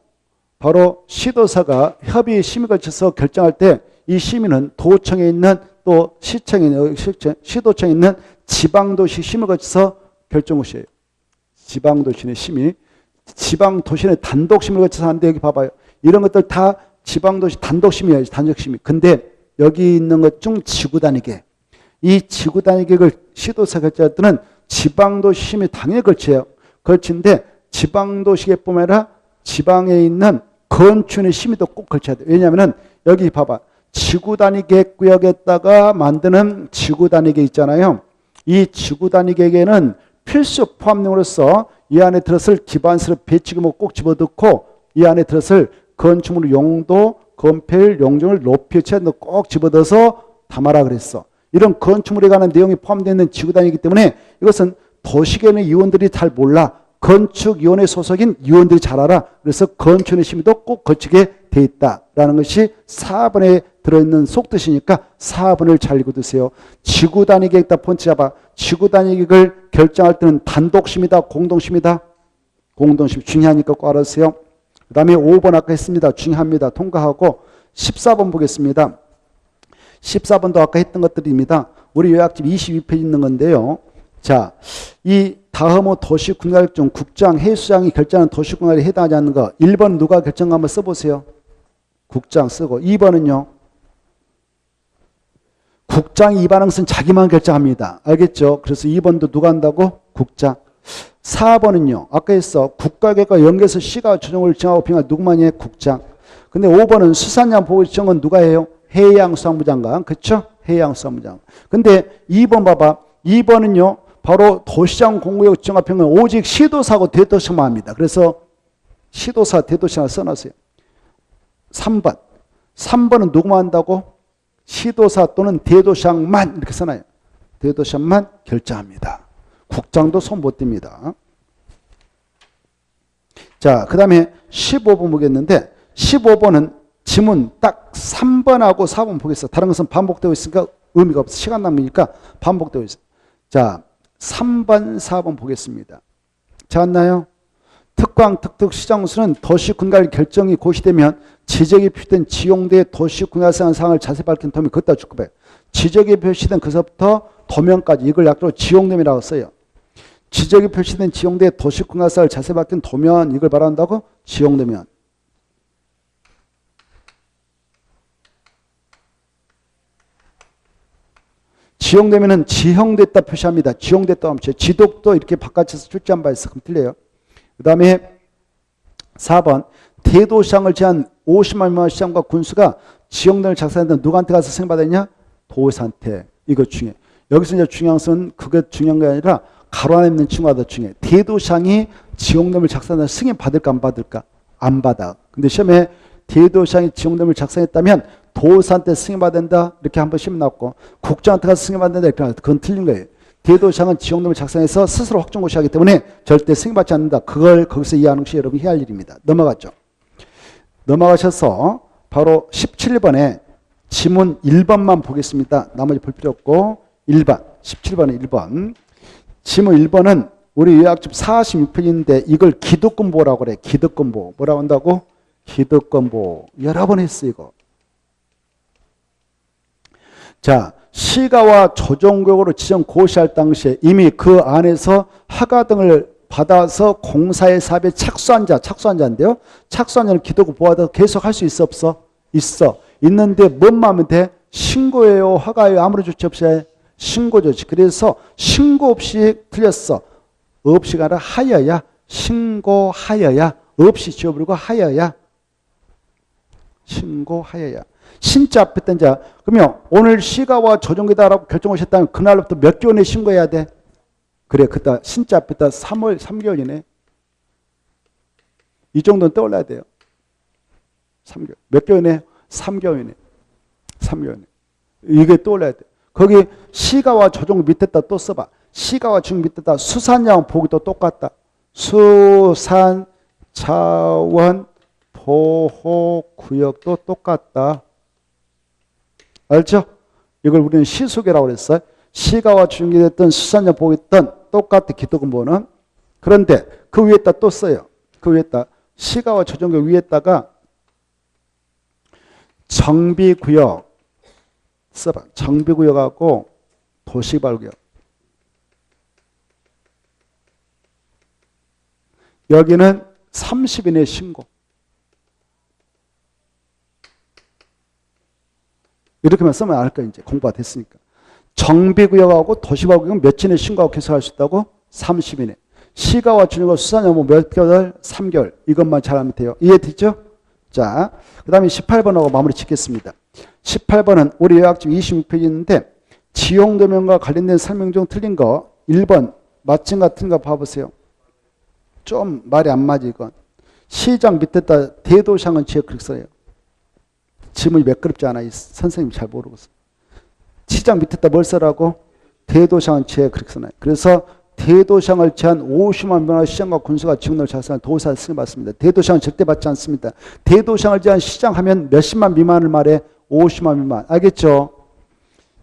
바로 시도사가 협의 심의 거쳐서 결정할 때 이 심의는 도청에 있는 또 시청에 있는 시도청에 있는 지방도시 심의 거쳐서 결정을 시해요. 지방도시의 심의. 지방도시는 단독심의를 거쳐서 하는데 여기 봐봐요. 이런 것들 다 지방도시 단독심의예요. 단독심의. 근데 여기 있는 것 중 지구단위계획. 이 지구단위계획을 시도사 결정할 때는 지방도시 심의 당연히 걸쳐요. 걸치는데 지방도시계획뿐만 아니라 지방에 있는 건축의 심의도 꼭 걸쳐야 돼요. 왜냐하면 여기 봐봐. 지구단위계획구역에다가 만드는 지구단위계획 있잖아요. 이 지구단위계획에는 필수 포함령으로서 이 안에 들었을 기반시설 배치규모 꼭 집어넣고 이 안에 들었을 건축물 용도, 건폐율, 용적을 높이 채 꼭 집어넣어서 담아라 그랬어. 이런 건축물에 관한 내용이 포함되어 있는 지구단위이기 때문에 이것은 도시계의 위원들이 잘 몰라. 건축위원회 소속인 위원들이 잘 알아. 그래서 건축의 심의도 꼭 거치게 돼 있다라는 것이 4번에 들어있는 속뜻이니까 4번을 잘 읽어두세요. 지구단위 계획 다 폰트 잡아. 지구단위 계획을 결정할 때는 단독심이다, 공동심이다. 공동심 중요하니까 꼭 알아주세요. 그 다음에 5번 아까 했습니다. 중요합니다. 통과하고 14번 보겠습니다. 14번도 아까 했던 것들입니다. 우리 요약집 22페이지 있는 건데요. 자, 이 다음의 도시군갈 중 국장, 해수장이 결정하는 도시군갈에 해당하지 않는 거. 1번 누가 결정한 거 한번 써보세요. 국장 쓰고. 2번은요. 국장이 이 반응은 자기만 결정합니다. 알겠죠? 그래서 2번도 누가 한다고? 국장. 4번은요. 아까 했어. 국가계획과 연계해서 시가 조정을 정하고 평할 누구만 해? 국장. 근데 5번은 수산양 보호 지정은 누가 해요? 해양수산부 장관. 그렇죠? 해양수산부 장관. 근데 2번 봐봐. 2번은요. 바로 도시장 공구역 지정과 평은 오직 시도사하고 대도시만 합니다. 그래서 시도사, 대도시를 써놨어요. 3번. 3번은 누구만 한다고? 시도사 또는 대도시장만 이렇게 써놔요. 대도시장만 결정합니다. 국장도 손 못 댑니다. 자, 그 다음에 15번 보겠는데 15번은 지문 딱 3번하고 4번 보겠어. 다른 것은 반복되고 있으니까 의미가 없어. 시간 낭비니까 반복되고 있어. 자, 3번, 4번 보겠습니다. 찾았나요? 특광, 특특, 시장수는 도시군갈 결정이 고시되면 지적이 표시된 지용대의 도시군갈상 사항을 자세히 밝힌 도면 그것다 주급해. 지적이 표시된 그서부터 도면까지 이걸 약자로 지용도면이라고 써요. 지적이 표시된 지용대의 도시군갈상을 자세히 밝힌 도면 이걸 말한다고? 지용도면. 지용되면은 지형됐다 표시합니다. 지용됐다 하면 지독도 이렇게 바깥에서 출제한 바 있어. 그럼 틀려요. 그 다음에 4번 대도시장을 제한 50만 명 시장과 군수가 지형등을 작성했는데 누구한테 가서 승인받았냐? 도의사한테. 이거 중요해. 여기서 이제 중요한 것은 그게 중요한 게 아니라 가로 안에 있는 친구가 더 중요해. 대도시장이 지형등을 작성하는 승인 받을까 안 받을까? 안 받아. 근데 시험에 대도시장이 지형등을 작성했다면 도의사한테 승인받는다 이렇게 한번 시험 나왔고 국장한테 가서 승인받는다 이렇게 나왔다. 그건 틀린 거예요. 대도시장은 지형등을 작성해서 스스로 확정고시하기 때문에 절대 승인받지 않는다. 그걸 거기서 이해하는 것이 여러분이 해야 할 일입니다. 넘어갔죠. 넘어가셔서 바로 17번에 지문 1번만 보겠습니다. 나머지 볼 필요 없고 1번 17번에 1번 지문 1번은 우리 요약집 46페이지인데 이걸 기득권보호라고 그래. 기득권보호. 뭐라고 한다고? 기득권보호. 여러 번 했어 이거. 자, 시가와 조정구역으로 지정 고시할 당시에 이미 그 안에서 허가 등을 받아서 공사의 사업에 착수한 자인데요. 착수한 자는 기득권 보호하다 계속 할 수 있어 없어? 있어. 있는데 뭔만 하면 돼? 신고해요, 허가해요, 아무런 조치 없이 해. 신고 조치. 그래서 신고 없이 틀렸어. 없이가 아니라 하여야. 신고하여야. 없이 지워버리고 하여야. 신고하여야. 신자 앞에 뜬 자. 그러면 오늘 시가와 조정기다라고 결정하셨다면 그날부터 몇 개월 내에 신고해야 돼? 그래, 그다 신자 앞에다 3개월이네. 이 정도는 떠올라야 돼요. 3개월. 몇 개월이네? 3개월이네. 3개월이네. 이게 떠올라야 돼. 거기 시가와 조정 밑에다 또 써봐. 시가와 조정 밑에다 수산양 보기도 똑같다. 수산 자원 보호구역도 똑같다. 알죠? 이걸 우리는 시수계라고 그랬어요. 시가와 중개됐던 수산자 보겠던 똑같은 기득권보호는. 그런데 그 위에다 또 써요. 그 위에다 시가와 조정구 위에다가 정비구역 써봐. 정비구역하고 도시개발구역. 여기는 30인의 신고. 이렇게만 쓰면 알 거야. 이제 공부가 됐으니까. 정비구역하고 도시개발구역은 며칠에 신고하고 개설할 수 있다고? 30인에. 시가와 준용과 수산여부 몇 개월? 3개월. 이것만 잘하면 돼요. 이해됐죠? 자, 그 다음에 18번하고 마무리 짓겠습니다. 18번은 우리 요약집 26페이지인데 지용도면과 관련된 설명 중 틀린 거 1번 맞힌 거 틀린 거 봐보세요. 좀 말이 안 맞아 이건. 시장 밑에다 대도시장은 지역 그렇게 써요. 지문이 매끄럽지 않아. 이 선생님 잘 모르겠어. 시장 밑에다 뭘 써라고? 대도시장을 제해 그렇게 써놔요. 그래서 대도시장을 제한 50만 명의 시장과 군수가 지역놈을 작성한 도사를 승인받습니다. 대도시장은 절대 받지 않습니다. 대도시장을 제한 시장하면 몇십만 미만을 말해 50만 미만. 알겠죠?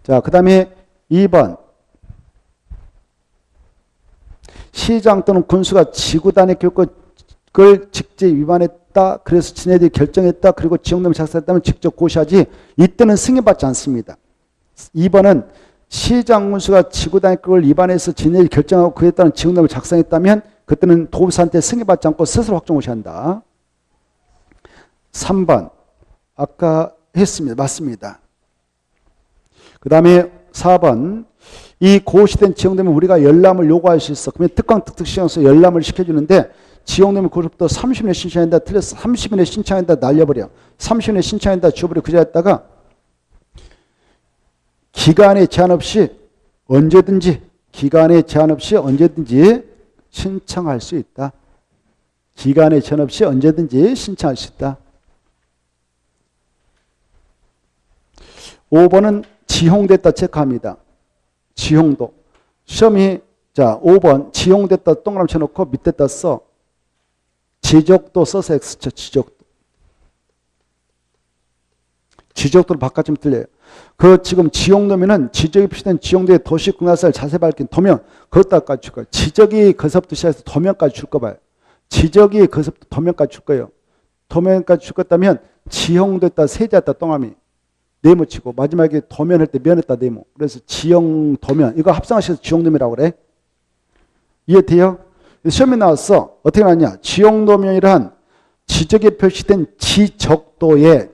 자, 그 다음에 2번. 시장 또는 군수가 지구단의 교육을 직접 위반했다. 그래서 지네들이 결정했다. 그리고 지역놈을 작성했다면 직접 고시하지. 이때는 승인받지 않습니다. 2번은 시장 군수가 지구단의 교육을 위반해서 지네들이 결정하고 그에 따른 지역놈을 작성했다면 그때는 도사한테 승인받지 않고 스스로 확정 고시한다. 3번. 아까 했습니다. 맞습니다. 그 다음에 4번. 이 고시된 지역놈은 우리가 열람을 요구할 수 있어. 그러면 특강 특특 시간에서 열람을 시켜주는데 지역놈이 그로부터 30일 신청한다. 틀렸어. 30일에 신청한다. 날려버려. 30일에 신청한다. 주어버려. 그 자리에다가 기간에 제한 없이 언제든지 신청할 수 있다. 기간에 제한 없이 언제든지 신청할 수 있다. 5번은 지용됐다 체크합니다. 지용도. 시험이 자 5번 지용됐다 동그라미 쳐놓고 밑에다 써. 지적도 써서 X쳐. 지적도를 바깥쯤 틀려요. 그 지금 지역도면은 지적이 표시된 지역도의 도시 군가사를 자세히 밝힌 도면 그것까지 줄 거예요. 지적이 거기서부터 시작해서 도면까지 줄 거 봐요. 지적이 거기서부터 도면까지 줄 거예요. 도면까지 줄 거다면 지형됐다 세제했다 동그라미 네모 치고 마지막에 도면할 때 면했다 네모. 그래서 지형 도면 이거 합성하셔서 지형도면이라고 그래. 이해돼요? 시험에 나왔어. 어떻게 나왔냐? 지형도면이란 지적에 표시된 지적도의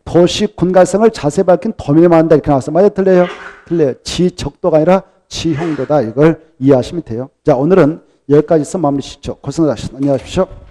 도시 군가성을 자세히 밝힌 도면에 말한다 이렇게 나왔어. 맞아요? 틀려요? 틀려요. 지적도가 아니라 지형도다. 이걸 이해하시면 돼요. 자, 오늘은 여기까지 해서 마무리 짓죠. 고생하셨습니다. 안녕하십시오.